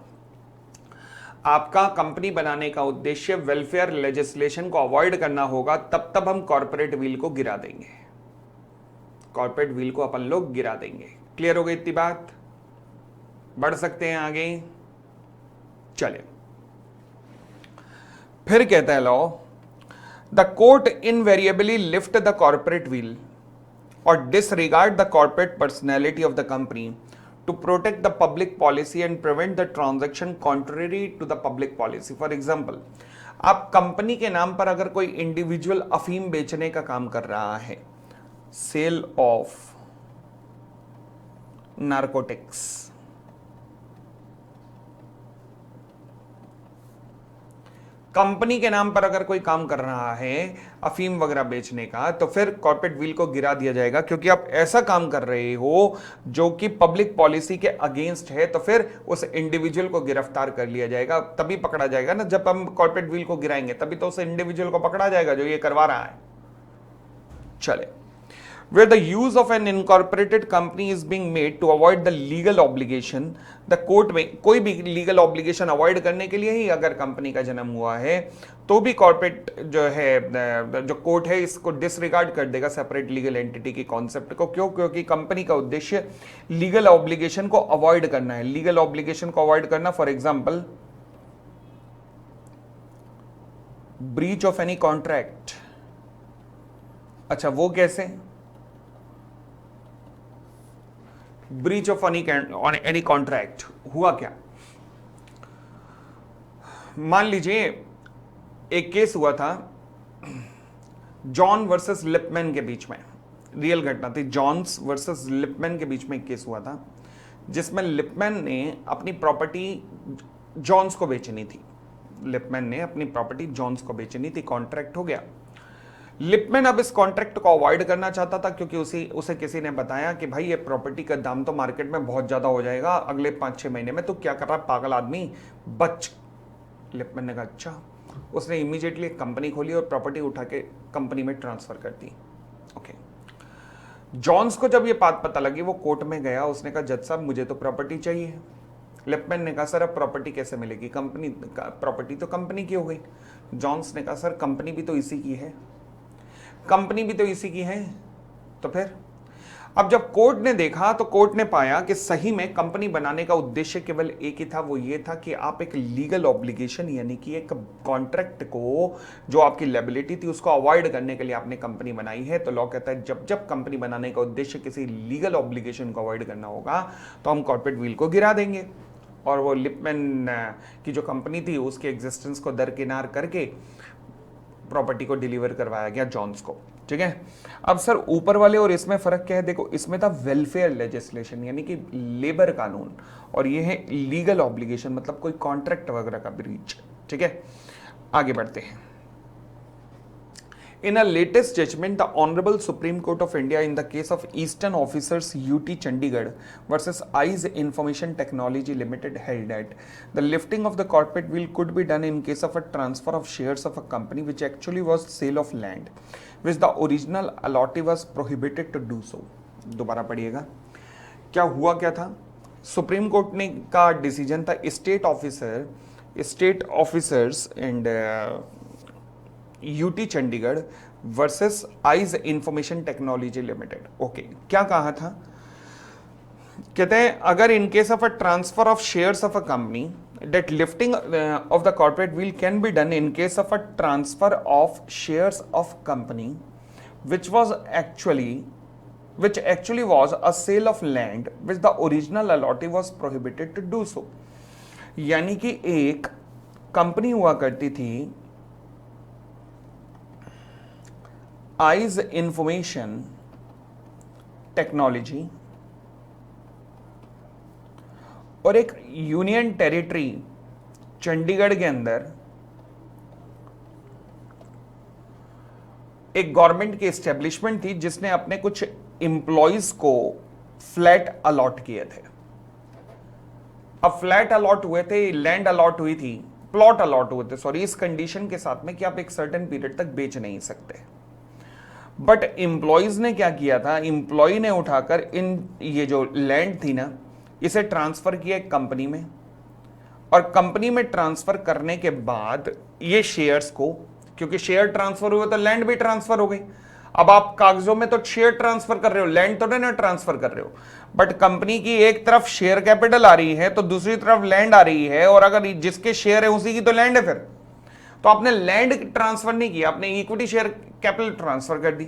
आपका कंपनी बनाने का उद्देश्य वेलफेयर लेजिस्लेशन को अवॉइड करना होगा, तब तब हम कॉर्पोरेट व्हील को गिरा देंगे। कॉर्पोरेट व्हील को अपन लोग गिरा देंगे। क्लियर हो गई इतनी बात? बढ़ सकते हैं आगे। चले, फिर कहता है law, the court invariably lift the corporate veil और disregard the corporate personality of the company to protect the public policy and prevent the transaction contrary to the public policy. For example, आप company के नाम पर अगर कोई individual अफीम बेचने का काम कर रहा है, सेल ऑफ नारकोटिक्स, कंपनी के नाम पर अगर कोई काम कर रहा है अफीम वगैरह बेचने का, तो फिर कॉर्पोरेट व्हील को गिरा दिया जाएगा, क्योंकि आप ऐसा काम कर रहे हो जो कि पब्लिक पॉलिसी के अगेंस्ट है। तो फिर उस इंडिविजुअल को गिरफ्तार कर लिया जाएगा, तभी पकड़ा जाएगा ना। जब हम कॉर्पोरेट व्हील को गिराएंगे तभी तो उस इंडिविजुअल को पकड़ा जाएगा जो ये करवा रहा है। चले, where the use of an incorporated company is being made to avoid the legal obligation, the court में कोई भी लीगल ऑब्लिगेशन अवॉइड करने के लिए ही अगर कंपनी का जन्म हुआ है तो भी कॉर्पोरेट जो है, जो कोर्ट है, इसको डिसरिगार्ड कर देगा सेपरेट लीगल एंटिटी की कॉन्सेप्ट को। क्यों? क्योंकि कंपनी का उद्देश्य लीगल ऑब्लिगेशन को अवॉइड करना है। लीगल ऑब्लिगेशन को अवॉइड करना, for example breach of any contract. अच्छा, वो कैसे? ब्रीच ऑफ एनी कॉन्ट्रैक्ट हुआ क्या? मान लीजिए एक केस हुआ था जॉन वर्सेस लिपमैन के बीच में, रियल घटना थी। जॉन्स वर्सेस लिपमैन के बीच में एक केस हुआ था जिसमें लिपमैन ने अपनी प्रॉपर्टी जॉन्स को बेचनी थी। लिपमैन ने अपनी प्रॉपर्टी जॉन्स को बेचनी थी, कॉन्ट्रैक्ट हो गया। लिपमैन अब इस कॉन्ट्रैक्ट को अवॉइड करना चाहता था, क्योंकि उसे किसी ने बताया कि भाई ये प्रॉपर्टी का दाम तो मार्केट में बहुत ज्यादा हो जाएगा अगले 5-6 महीने में, तो क्या कर रहा है पागल आदमी, बच। लिपमैन ने कहा अच्छा। उसने इमीडिएटली एक कंपनी खोली और प्रॉपर्टी उठा के कंपनी में ट्रांसफर कर दी। ओके, जॉन्स को जब ये बात पता लगी वो कोर्ट में गया, उसने कहा जज साहब मुझे तो प्रॉपर्टी चाहिए। लिपमैन ने कहा सर अब प्रॉपर्टी कैसे मिलेगी, कंपनी प्रॉपर्टी तो कंपनी की हो गई। जॉन्स ने कहा सर कंपनी भी तो इसी की है, कंपनी भी तो इसी की है। तो फिर अब जब कोर्ट ने देखा तो कोर्ट ने पाया कि सही में कंपनी बनाने का उद्देश्य केवल एक ही था, वो ये था कि आप एक लीगल ऑब्लिगेशन यानी कि एक कॉन्ट्रैक्ट को, जो आपकी लायबिलिटी थी उसको अवॉइड करने के लिए आपने कंपनी बनाई है। तो लॉ कहता है जब जब कंपनी बनाने का उद्देश्य किसी लीगल ऑब्लिगेशन को अवॉइड करना होगा तो हम कॉर्पोरेट विल को गिरा देंगे। और वो लिपमैन की जो कंपनी थी उसके एग्जिस्टेंस को दरकिनार करके प्रॉपर्टी को डिलीवर करवाया गया जॉन्स को। ठीक है, अब सर ऊपर वाले और इसमें फर्क क्या है? देखो, इसमें था वेलफेयर लेजिस्लेशन यानी कि लेबर कानून, और ये है लीगल ऑब्लिगेशन मतलब कोई कॉन्ट्रैक्ट वगैरह का ब्रीच। ठीक है, आगे बढ़ते हैं। In a latest judgment, the Honorable Supreme Court of India in the case of Eastern Officers UT Chandigarh versus ICE Information Technology Limited held that the lifting of the corporate will could be done in case of a transfer of shares of a company which actually was sale of land, which the original allottee was prohibited to do so. दोबारा पढ़िएगा, क्या हुआ क्या था? Supreme court ने का decision था state officers and UT Chandigarh versus eyes information technology limited. Okay, क्या कहा था? कहते हैं अगर in case of a transfer of shares of a company that lifting of the corporate will can be done in case of a transfer of shares of company which actually was a sale of land which the original allottee was prohibited to do so। यानी कि एक company हुआ करती थी eyes information technology, और एक union territory Chandigarh के अंदर एक गवर्नमेंट की एस्टेब्लिशमेंट थी जिसने अपने कुछ एम्प्लॉयज को फ्लैट अलॉट किए थे। अब फ्लैट अलॉट हुए थे, लैंड अलॉट हुई थी, प्लॉट अलॉट हुए थे सॉरी, इस कंडीशन के साथ में कि आप एक सर्टेन पीरियड तक बेच नहीं सकते। बट एम्प्लॉयज ने क्या किया था? एम्प्लॉय ने उठाकर ये जो लैंड थी ना, इसे ट्रांसफर किया एक कंपनी में, और कंपनी में ट्रांसफर करने के बाद ये शेयर्स को, क्योंकि शेयर ट्रांसफर हुए तो लैंड भी ट्रांसफर हो गई। अब आप कागजों में तो शेयर ट्रांसफर कर रहे हो, लैंड तो नहीं ट्रांसफर कर रहे हो, बट कंपनी की एक तरफ शेयर कैपिटल आ रही है तो दूसरी तरफ लैंड आ रही है, और अगर जिसके शेयर है उसी की तो लैंड है। फिर तो आपने लैंड ट्रांसफर नहीं किया, आपने इक्विटी शेयर कैपिटल ट्रांसफर कर दी।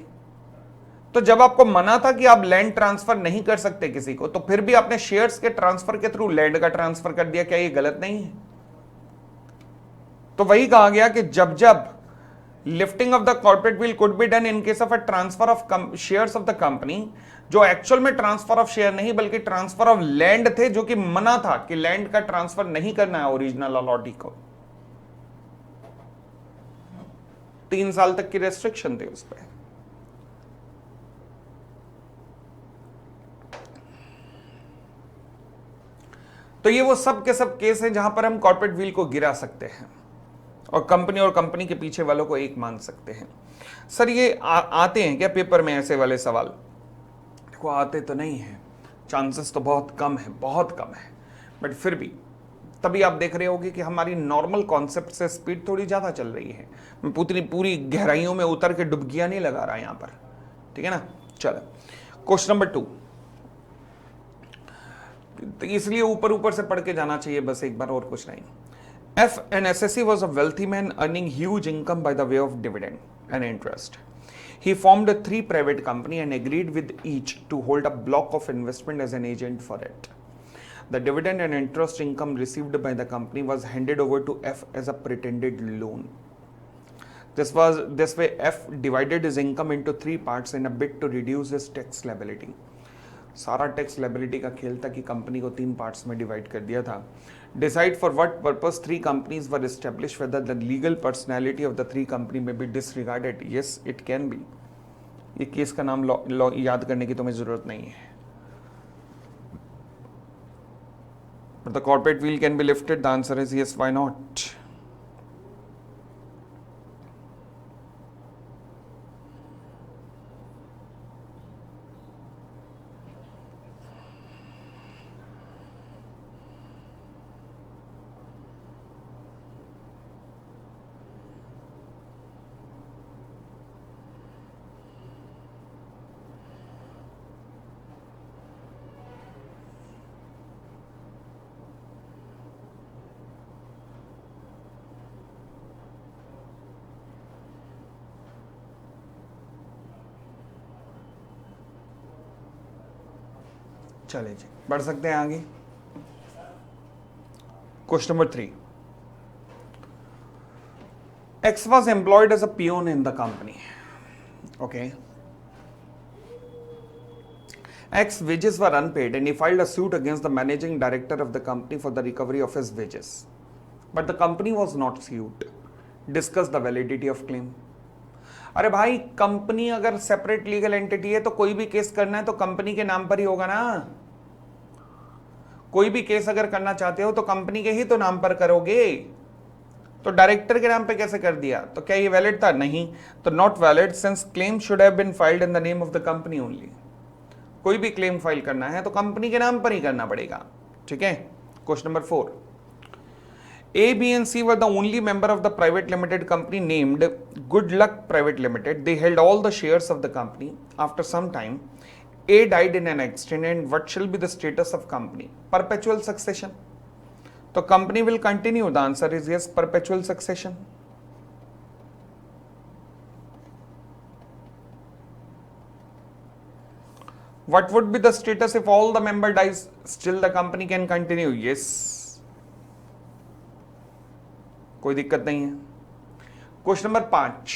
तो जब आपको मना था कि आप लैंड ट्रांसफर नहीं कर सकते किसी को, तो फिर भी आपने शेयर्स के ट्रांसफर के थ्रू लैंड का ट्रांसफर कर दिया। क्या ये गलत नहीं है? तो वही कहा गया कि जब जब lifting of the corporate will could be done in case of a transfer of shares of the company, जो एक्चुअल में ट्रांसफर ऑफ शेयर नहीं बल्कि ट्रांसफर ऑफ लैंड थे, जो कि मना था कि लैंड का ट्रांसफर नहीं करना है ओरिजिनल अलॉटी को। 3 साल तक की रेस्ट्रिक्शन थी उस पर। तो ये वो सब के सब केस हैं जहां पर हम कॉर्पोरेट व्हील को गिरा सकते हैं और कंपनी के पीछे वालों को एक मान सकते हैं। सर ये आते हैं क्या पेपर में ऐसे वाले सवाल? देखो आते तो नहीं है, चांसेस तो बहुत कम है, बट फिर भी तभी आप देख रहे होगे कि हमारी नॉर्मल कॉन्सेप्ट से स्पीड थोड़ी ज्यादा चल रही है। मैं पूरी गहराइयों में उतर के डुबकियां नहीं लगा रहा यहां पर, ठीक है ना। चलो क्वेश्चन नंबर 2, तो इसलिए ऊपर से पढ़ के जाना चाहिए बस एक बार, और कुछ नहीं। F. An SSC was a wealthy man earning huge income by the way of dividend and interest. He formed 3 private companies and agreed with each to hold a block of investment as an agent for it. The dividend and interest income received by the company was handed over to F as a pretended loan. This way F divided his income into 3 parts in a bid to reduce his tax liability. सारा tax liability का खेल था कि company को 3 parts में divide कर दिया था। Decide for what purpose 3 companies were establish, whether the legal personality of the 3 company may be disregarded. Yes it can be. ये केस का नाम लॉ याद करने की तुम्हें जरूरत नहीं है। But the corporate wheel can be lifted, the answer is yes, why not. चले जी, बढ़ सकते हैं आगे। Question number 3, X was employed as a peon in the company. Okay. X wages were unpaid and he filed a suit against the managing director of the company for the recovery of his wages. But the company was not sued. Discuss the validity of claim. अरे भाई, company अगर separate legal entity है तो कोई भी case करना है तो कंपनी के नाम पर ही होगा ना। कोई भी केस अगर करना चाहते हो तो कंपनी के ही तो नाम पर करोगे। तो डायरेक्टर के नाम पे कैसे कर दिया? तो क्या ये वैलिड था? नहीं। तो not valid since claim should have been filed in the name of the company only. कोई भी क्लेम फाइल करना है तो कंपनी के नाम पर ही करना पड़ेगा। ठीक है। Question number 4, A, B and C were the only member of the private limited company named Good Luck Private Limited. They held all the shares of the company. After some time, A died in an accident, and what shall be the status of company? Perpetual succession. So company will continue. The answer is yes, perpetual succession. What would be the status if all the member dies? Still the company can continue. Yes. कोई दिक्कत नहीं है। Question number 5,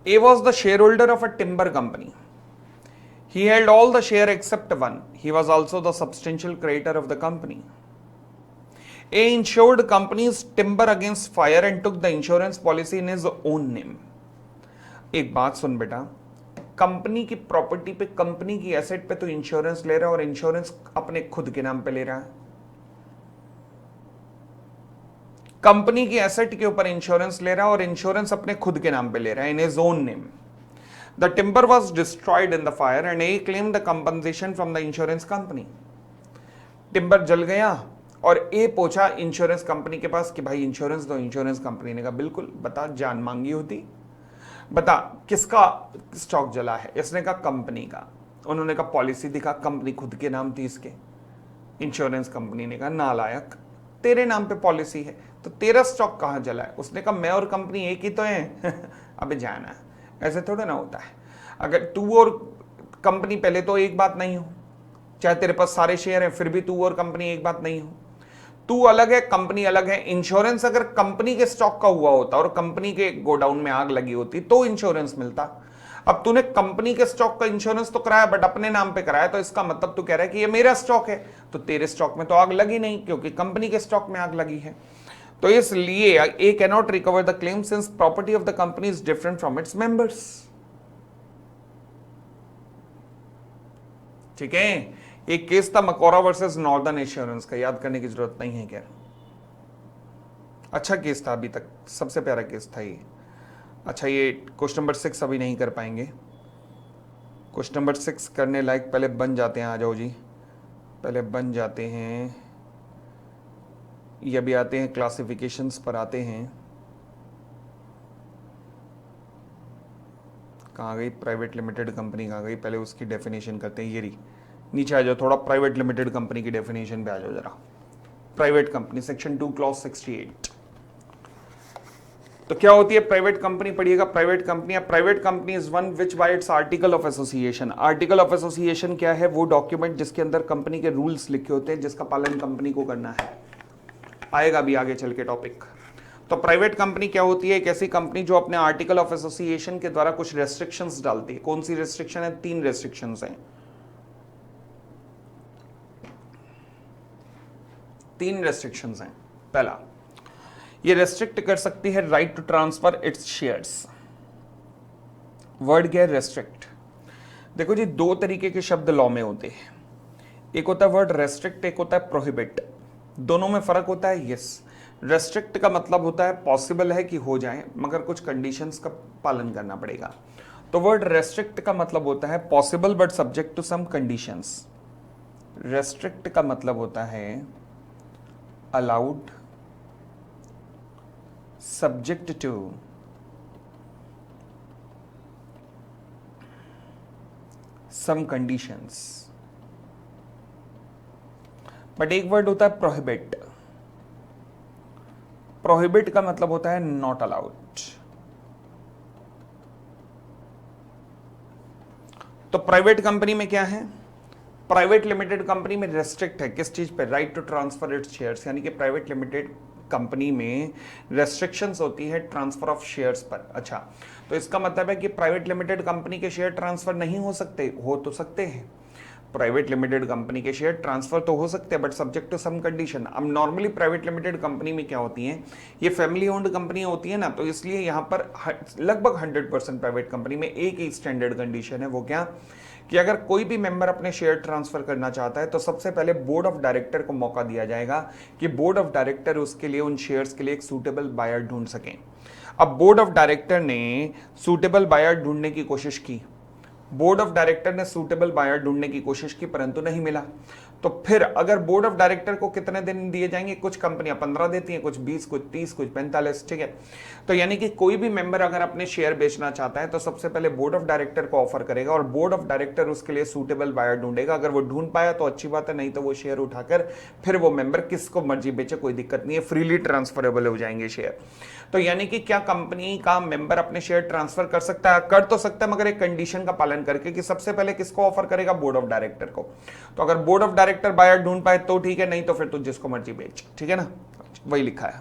A was the shareholder of a timber company. He held all the share except one. He was also the substantial creditor of the company. A insured company's timber against fire and took the insurance policy in his own name. एक बात सुन बेटा, company की property पे, company की asset पे तो insurance ले रहा है और इंश्योरेंस अपने खुद के नाम पे ले रहा है। कंपनी की एसेट के ऊपर इंश्योरेंस ले रहा है और इंश्योरेंस अपने खुद के नाम पे ले रहा है, in his own name. The timber was destroyed in the fire and A claim the compensation from the insurance company. Timber जल गया और ए पूछा इंश्योरेंस कंपनी के पास कि भाई इंश्योरेंस दो। इंश्योरेंस कंपनी ने कहा बिल्कुल, बता जान मांगी होती, बता किसका स्टॉक जला है? इसने कहा कंपनी का। उन्होंने कहा पॉलिसी दिखा, कंपनी खुद के नाम थी इसके। इंश्योरेंस कंपनी ने कहा नालायक, तेरे नाम पे पॉलिसी है तो तेरा स्टॉक कहां जला है? उसने कहा मैं और कंपनी एक ही तो है। अबे जाना, ऐसे थोड़ा ना होता है। अगर तू और कंपनी पहले तो एक बात नहीं हो, चाहे तेरे पास सारे शेयर हैं फिर भी तू और कंपनी एक बात नहीं हो। तू अलग है, कंपनी अलग है। इंश्योरेंस अगर कंपनी के स्टॉक का हुआ होता और कंपनी के गोडाउन में आग लगी होती तो इंश्योरेंस मिलता। अब तूने कंपनी के स्टॉक का इंश्योरेंस तो कराया बट अपने नाम पे कराया, तो इसका मतलब तू कह रहा है कि ये मेरा स्टॉक है, तो तेरे स्टॉक में तो आग लगी नहीं क्योंकि कंपनी के स्टॉक में आग लगी है। तो इसलिए A can not recover the claim since property of the company is different from its members. ठीक है। एक केस था मकोरा वर्सेस नॉर्दर्न इंश्योरेंस का, याद करने की जरूरत नहीं है क्या? अच्छा केस था, अभी तक सबसे प्यारा केस था ये। अच्छा, ये क्वेश्चन नंबर 6 अभी नहीं कर पाएंगे। क्वेश्चन नंबर 6 करने लायक पहले बन जाते हैं। आ जाओ जी, पहले बन जाते हैं। ये भी आते हैं, क्लासिफिकेशंस पर आते हैं। कहाँ गई प्राइवेट लिमिटेड कंपनी? कहाँ गई? पहले उसकी डेफिनेशन करते हैं। ये रही, नीचे आ जाओ थोड़ा, प्राइवेट लिमिटेड कंपनी की डेफिनेशन पे आ जाओ जरा। Private company section 2 clause 68। तो क्या होती है प्राइवेट कंपनी? पढ़िएगा। Private company is one which bye it's article of association. Article of association क्या है? वो डॉक्यूमेंट जिसके अंदर कंपनी के रूल्स लिखे होते हैं, जिसका पालन कंपनी को करना है। आएगा भी आगे चल के टॉपिक। तो प्राइवेट कंपनी क्या होती है? एक ऐसी कंपनी जो अपने आर्टिकल ऑफ एसोसिएशन के द्वारा कुछ रेस्ट्रिक्शंस डालती है। कौन सी रेस्ट्रिक्शन है? 3 रेस्ट्रिक्शंस हैं। 3 रेस्ट्रिक्शंस हैं। पहला, ये रेस्ट्रिक्ट कर सकती है right to transfer its shares. Word क्या है? रेस्ट्रिक्ट। देखो जी, 2 तरीके के शब्द लॉ में होते हैं। एक होता है वर्ड रेस्ट्रिक्ट, एक होता है प्रोहिबिट। दोनों में फर्क होता है। यस, रेस्ट्रिक्ट का मतलब होता है पॉसिबल है कि हो जाए मगर कुछ कंडीशंस का पालन करना पड़ेगा। तो वर्ड रेस्ट्रिक्ट का मतलब होता है possible but subject to some conditions. Restrict का मतलब होता है allowed subject to some conditions. But एक वर्ड होता है प्रोहिबिट। प्रोहिबिट का मतलब होता है नॉट अलाउड। तो प्राइवेट कंपनी में क्या है, प्राइवेट लिमिटेड कंपनी में रेस्ट्रिक्ट है किस चीज पे, right to transfer its shares, यानी कि प्राइवेट लिमिटेड कंपनी में रेस्ट्रिक्शंस होती है ट्रांसफर ऑफ शेयर्स पर। अच्छा, तो इसका मतलब है कि प्राइवेट लिमिटेड कंपनी के शेयर ट्रांसफर नहीं हो सकते, हो तो सकते हैं, प्राइवेट लिमिटेड कंपनी के शेयर ट्रांसफर तो हो सकते हैं but subject to some condition. अब नॉर्मली प्राइवेट लिमिटेड कंपनी में क्या होती है, ये फैमिली ओन्ड कंपनी होती है ना, तो इसलिए यहां पर लगभग 100% प्राइवेट कंपनी में एक ही स्टैंडर्ड कंडीशन है, वो क्या कि अगर कोई भी मेंबर अपने शेयर ट्रांसफर करना चाहता है तो सबसे पहले बोर्ड ऑफ डायरेक्टर को मौका दिया जाएगा कि बोर्ड ऑफ डायरेक्टर उसके लिए उन शेयर्स के लिए एक सूटेबल बायर ढूंढ सकें। अब बोर्ड ऑफ डायरेक्टर ने सूटेबल बायर ढूंढने की कोशिश की, बोर्ड ऑफ डायरेक्टर ने सूटेबल बायर ढूंढने की कोशिश की परंतु नहीं मिला, तो फिर अगर बोर्ड ऑफ डायरेक्टर को कितने दिन दिए जाएंगे, कुछ कंपनियां 15 देती हैं, कुछ 20, कुछ 30, कुछ 45, ठीक है। तो यानी कि कोई भी मेंबर अगर अपने शेयर बेचना चाहता है तो सबसे पहले बोर्ड ऑफ डायरेक्टर को ऑफर करेगा और बोर्ड ऑफ डायरेक्टर उसके लिए सूटेबल बायर ढूंढेगा। अगर वो ढूंढ पाया तो अच्छी बात है, नहीं तो वो शेयर उठाकर फिर वो मेंबर किसको मर्जी बेचे, कोई दिक्कत नहीं है, फ्रीली ट्रांसफरेबल हो जाएंगे शेयर। तो यानी कि क्या कंपनी का मेंबर अपने शेयर ट्रांसफर कर सकता है, कर तो सकता है मगर एक कंडीशन का पालन करके कि सबसे पहले किसको ऑफर करेगा, बोर्ड ऑफ डायरेक्टर को। तो अगर बोर्ड ऑफ डायरेक्टर बायर ढूंढ पाए तो ठीक है, नहीं तो फिर तो जिसको मर्जी बेच, ठीक है ना, वही लिखा है।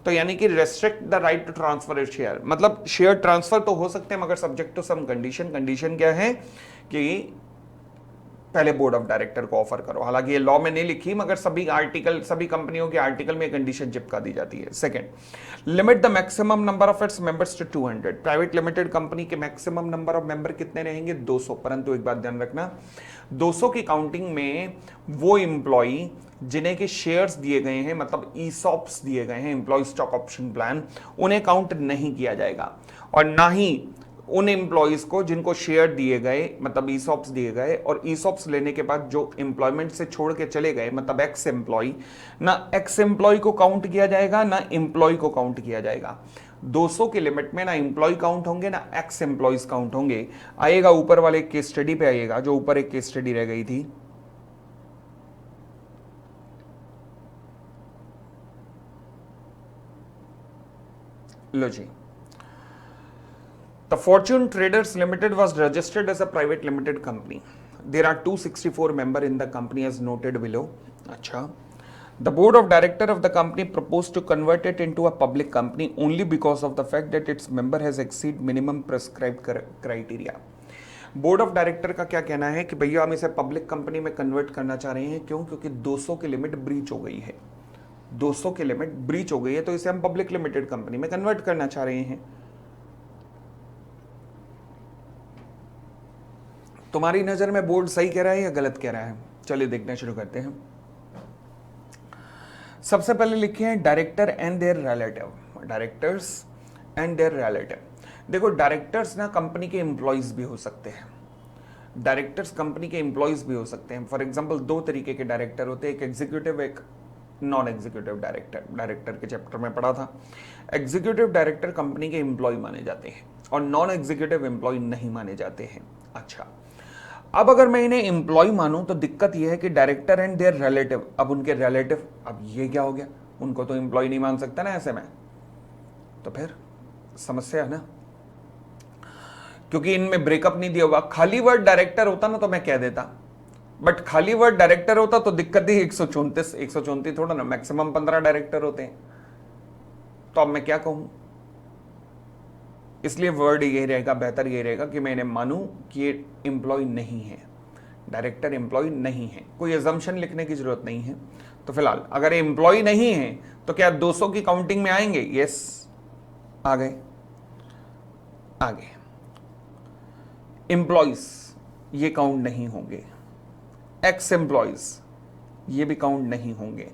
तो यानी कि restrict the right to transfer share, मतलब शेयर ट्रांसफर तो हो सकते हैं मगर subject to some condition. Condition क्या है कि पहले बोर्ड ऑफ डायरेक्टर को ऑफर करो। हालांकि ये लॉ में नहीं लिखी मगर सभी आर्टिकल, सभी कंपनियों के आर्टिकल में कंडीशन चिपका दी जाती है। Second, limit the maximum number of its members to 200। Private limited company के मैक्सिमम नंबर ऑफ मेंबर कितने रहेंगे, 200। परंतु एक बात ध्यान रखना, 200 की काउंटिंग में वो इंप्लॉई जिन्हें के शेयर्स दिए गए हैं, मतलब ईसॉप्स दिए गए हैं, इंप्लॉय स्टॉक ऑप्शन प्लान, उन्हें काउंट नहीं किया जाएगा। और ना ही उन एम्प्लॉयज को जिनको शेयर दिए गए, मतलब ईसॉप्स दिए गए और ईसॉप्स लेने के बाद जो एम्प्लॉयमेंट से छोड़ के चले गए, मतलब एक्स एम्प्लॉय, ना एक्स एम्प्लॉय को काउंट किया जाएगा ना एम्प्लॉय को काउंट किया जाएगा। 200 के लिमिट में ना एम्प्लॉय काउंट होंगे ना एक्स एम्प्लॉयज काउंट होंगे। आएगा ऊपर वाले केस स्टडी पे आइएगा, जो ऊपर एक केस स्टडी रह गई थी, लो जी। The Fortune Traders Limited was registered as a private limited company. There are 264 members in the company as noted below. अच्छा, the board of director of the company proposed to convert it into a public company only because of the fact that its member has exceed minimum prescribed criteria. Board of director का क्या कहना है कि भैया हम इसे public company में convert करना चाह रहे हैं, क्यों, क्योंकि 200 की लिमिट ब्रीच हो गई है, 200 की लिमिट ब्रीच हो गई है, तो इसे हम पब्लिक लिमिटेड कंपनी में कन्वर्ट करना चाह रहे हैं। तुम्हारी नजर में बोर्ड सही कह रहा है या गलत कह रहा है, चलिए देखना शुरू करते हैं। सबसे पहले लिखे हैं director and there relative, directors and there relative. देखो, डायरेक्टर्स ना कंपनी के एम्प्लॉयज भी हो सकते हैं, डायरेक्टर्स कंपनी के एम्प्लॉयज भी हो सकते हैं। फॉर एग्जांपल 2 तरीके के डायरेक्टर होते हैं, एक एग्जीक्यूटिव, एक नॉन एग्जीक्यूटिव डायरेक्टर। डायरेक्टर के चैप्टर में पढ़ा था, एग्जीक्यूटिव डायरेक्टर कंपनी के एम्प्लॉय माने जाते हैं और नॉन एग्जीक्यूटिव एम्प्लॉय नहीं माने जाते हैं। अच्छा, अब अगर मैं इन्हें एम्प्लॉय मानूं तो दिक्कत यह है कि डायरेक्टर एंड देयर रिलेटिव, अब उनके रिलेटिव, अब ये क्या हो गया, उनको तो एम्प्लॉय नहीं मान सकता ना ऐसे में, तो फिर समस्या है ना, क्योंकि इनमें ब्रेकअप नहीं दिया हुआ। खाली वर्ड डायरेक्टर होता ना तो मैं कह देता, बट खाली वर्ड डायरेक्टर होता तो दिक्कत ही 134 थोड़ा ना, मैक्सिमम 15 डायरेक्टर होते हैं, तो अब मैं क्या कहूं। इसलिए वर्ड यही रहेगा, बेहतर यही रहेगा कि मैं इन्हें मानूं कि ये एम्प्लॉय नहीं है, डायरेक्टर एम्प्लॉय नहीं है, कोई एजम्पशन लिखने की जरूरत नहीं है। तो फिलहाल अगर एम्प्लॉय नहीं है तो क्या 200 की काउंटिंग में आएंगे, यस आ गए। आगे एम्प्लॉयज ये काउंट नहीं होंगे, एक्स एम्प्लॉयज ये भी काउंट नहीं होंगे।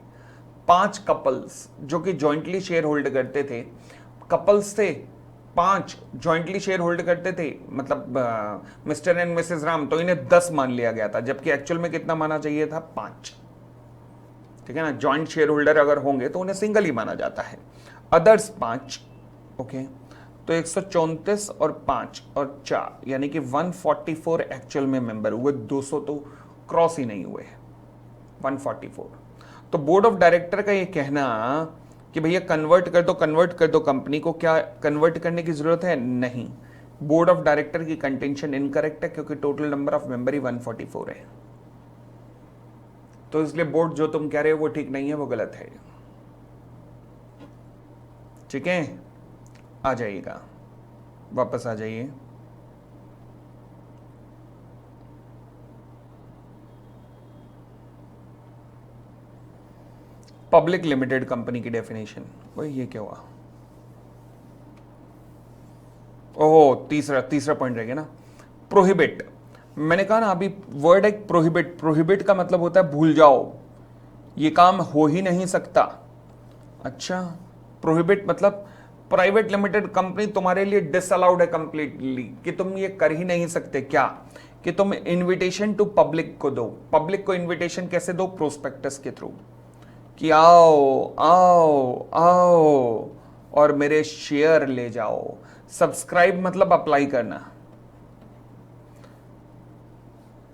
5 कपल्स जो कि जॉइंटली शेयर होल्ड करते थे, कपल्स थे 5 जॉइंटली शेयर होल्ड करते थे, मतलब मिस्टर एंड मिसेस राम, तो इन्हें 10 मान लिया गया था, जबकि एक्चुअल में कितना माना चाहिए था, 5। ठीक है ना, जॉइंट शेयर होल्डर अगर होंगे तो उन्हें सिंगल ही माना जाता है, अदर्स 5। ओके, तो 134 और 5 और 4 यानी कि 144 एक्चुअल में मेंबर हुए, 200 तो क्रॉस ही नहीं हुए, 144। तो बोर्ड ऑफ डायरेक्टर का ये कहना कि भैया कन्वर्ट कर दो कंपनी को, क्या कन्वर्ट करने की जरूरत है, नहीं, बोर्ड ऑफ डायरेक्टर की कंटेंशन इनकरेक्ट है क्योंकि टोटल नंबर ऑफ मेंबर ही 144 है, तो इसलिए बोर्ड जो तुम कह रहे हो वो ठीक नहीं है, वो गलत है। ठीक है, आ जाइएगा, वापस आ जाइए। पब्लिक लिमिटेड कंपनी की डेफिनेशन, वही ये क्या हुआ? ओहो, तीसरा पॉइंट रह गया ना, प्रोहिबिट। मैंने कहा ना अभी वर्ड एक प्रोहिबिट, प्रोहिबिट का मतलब होता है भूल जाओ, ये काम हो ही नहीं सकता। अच्छा, प्रोहिबिट मतलब प्राइवेट लिमिटेड कंपनी तुम्हारे लिए डिसअलाउड है कंप्लीटली, कि तुम ये कर ही नहीं सकते। क्या? कि तुम इनविटेशन टू पब्लिक को दो। पब्लिक को इनविटेशन कैसे दो? प्रोस्पेक्टस के थ्रू, कि आओ आओ आओ और मेरे शेयर ले जाओ। सब्सक्राइब मतलब अप्लाई करना,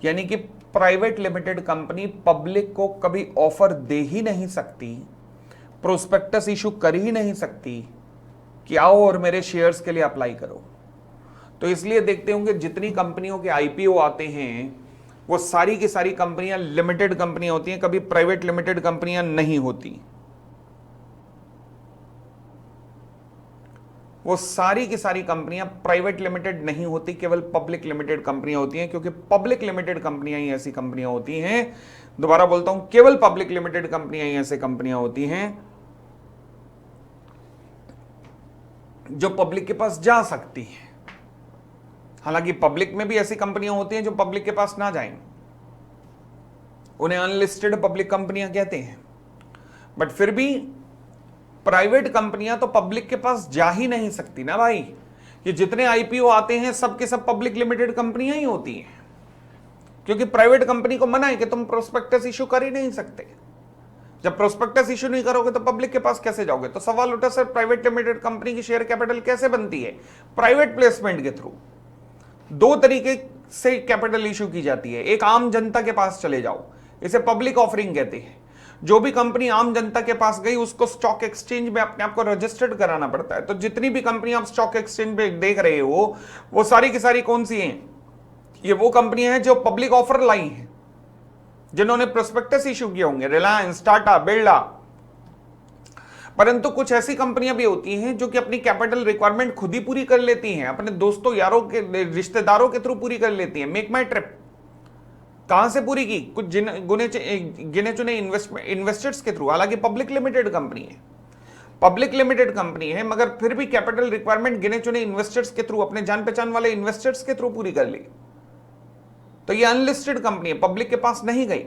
यानी कि प्राइवेट लिमिटेड कंपनी पब्लिक को कभी ऑफर दे ही नहीं सकती, प्रोस्पेक्टस इशू कर ही नहीं सकती कि आओ और मेरे शेयर्स के लिए अप्लाई करो। तो इसलिए देखते होंगे जितनी कंपनियों के आईपीओ आते हैं वो सारी की सारी कंपनियां लिमिटेड कंपनियां होती हैं, कभी प्राइवेट लिमिटेड कंपनियां नहीं होती। वो सारी की सारी कंपनियां प्राइवेट लिमिटेड नहीं होती, केवल पब्लिक लिमिटेड कंपनियां होती हैं, क्योंकि पब्लिक लिमिटेड कंपनियां ही ऐसी कंपनियां होती हैं, दोबारा बोलता हूं, केवल पब्लिक लिमिटेड कंपनियां ही ऐसी कंपनियां होती हैं जो पब्लिक के पास जा सकती हैं। हालांकि पब्लिक में भी ऐसी कंपनियां होती हैं जो पब्लिक के पास ना जाएं, उन्हें अनलिस्टेड पब्लिक कंपनियां कहते हैं। बट फिर भी प्राइवेट कंपनियां तो पब्लिक के पास जा ही नहीं सकती ना भाई। ये जितने आईपीओ आते हैं सब के सब पब्लिक लिमिटेड कंपनियां ही होती हैं, क्योंकि प्राइवेट कंपनी को मना है कि तुम प्रोस्पेक्टस इशू कर ही नहीं सकते। जब प्रोस्पेक्टस इशू नहीं करोगे तो पब्लिक के पास कैसे जाओगे? तो सवाल उठा, सर प्राइवेट लिमिटेड कंपनी की शेयर कैपिटल कैसे बनती है? प्राइवेट प्लेसमेंट के थ्रू। दो तरीके से कैपिटल इशू की जाती है। एक, आम जनता के पास चले जाओ, इसे पब्लिक ऑफरिंग कहते हैं। जो भी कंपनी आम जनता के पास गई उसको स्टॉक एक्सचेंज में अपने आप को रजिस्टर्ड कराना पड़ता है। तो जितनी भी कंपनी आप स्टॉक एक्सचेंज में देख रहे हो वो सारी की सारी कौन सी हैं? ये वो कंपनियां हैं जो पब्लिक ऑफर लाई हैं, जिन्होंने प्रोस्पेक्टस इशू किए होंगे, रिलायंस, टाटा, बिरला। परंतु कुछ ऐसी कंपनियां भी होती हैं जो कि अपनी कैपिटल रिक्वायरमेंट खुद ही पूरी कर लेती हैं, अपने दोस्तों यारों के रिश्तेदारों के थ्रू पूरी कर लेती हैं। मेक माई ट्रिप कहां से पूरी की? कुछ गिने चुने इन्वेस्टर्स के थ्रू। हालांकि पब्लिक लिमिटेड कंपनी है, पब्लिक लिमिटेड कंपनी है, मगर फिर भी कैपिटल रिक्वायरमेंट गिने चुने इन्वेस्टर्स के थ्रू, अपने जान पहचान वाले इन्वेस्टर्स के थ्रू पूरी कर ली। तो ये अनलिस्टेड कंपनी है, पब्लिक के पास नहीं गई,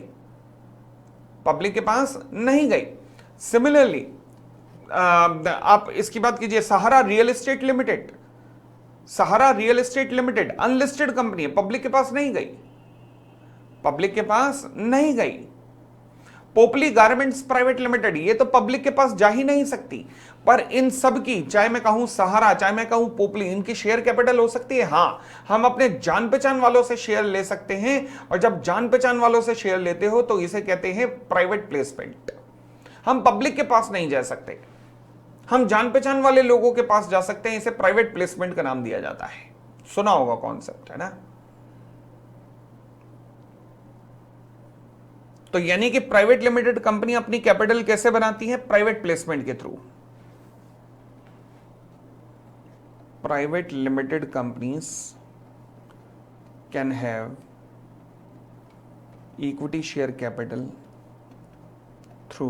पब्लिक के पास नहीं गई। सिमिलरली आप इसकी बात कीजिए, Sahara real estate limited. Sahara real estate limited unlisted company है, पब्लिक के पास नहीं गई, पब्लिक के पास नहीं गई। पोपली गारमेंट्स प्राइवेट लिमिटेड, ये तो पब्लिक के पास जा ही नहीं सकती। पर इन सब की, चाहे मैं कहूं सहारा, चाहे मैं कहूं पोपली, इनकी शेयर कैपिटल हो सकती है। हां, हम अपने जान पहचान वालों से शेयर ले सकते हैं, और जब जान पहचान वालों से शेयर लेते हो तो इसे कहते हैं प्राइवेट प्लेसमेंट। हम पब्लिक के पास नहीं जा सकते, हम जान पहचान वाले लोगों के पास जा सकते हैं, इसे प्राइवेट प्लेसमेंट का नाम दिया जाता है। सुना होगा कॉन्सेप्ट, है ना? तो यानी कि प्राइवेट लिमिटेड कंपनी अपनी कैपिटल कैसे बनाती है? प्राइवेट प्लेसमेंट के through. Private limited companies can have equity share capital through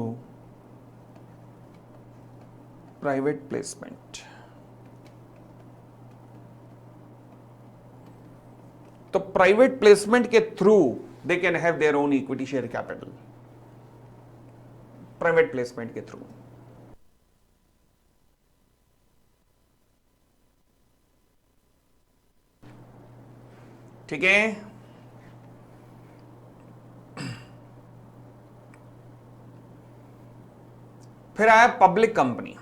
private placement. तो प्राइवेट प्लेसमेंट के through they can have their own equity share capital, private placement के through. ठीक है, फिर आया पब्लिक कंपनी।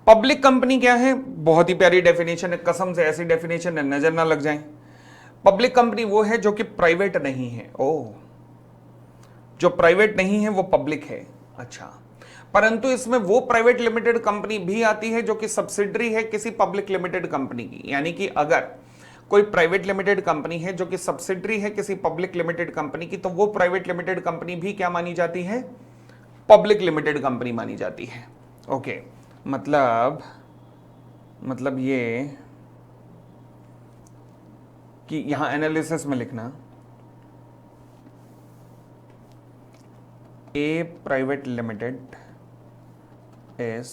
पब्लिक कंपनी क्या है? बहुत ही प्यारी डेफिनेशन है, कसम से ऐसी डेफिनेशन है नजर ना लग जाए। पब्लिक कंपनी वो है जो कि प्राइवेट नहीं है। ओ, जो प्राइवेट नहीं है वो पब्लिक है। अच्छा, परंतु इसमें वो प्राइवेट लिमिटेड कंपनी भी आती है जो कि सब्सिडरी है किसी पब्लिक लिमिटेड कंपनी की। यानी कि अगर कोई प्राइवेट लिमिटेड कंपनी है जो कि सब्सिडरी है किसी पब्लिक लिमिटेड कंपनी की, तो वो प्राइवेट लिमिटेड कंपनी भी क्या मानी जाती है? पब्लिक लिमिटेड कंपनी मानी जाती है। ओके, मतलब ये कि यहां एनालिसिस में लिखना, A private limited is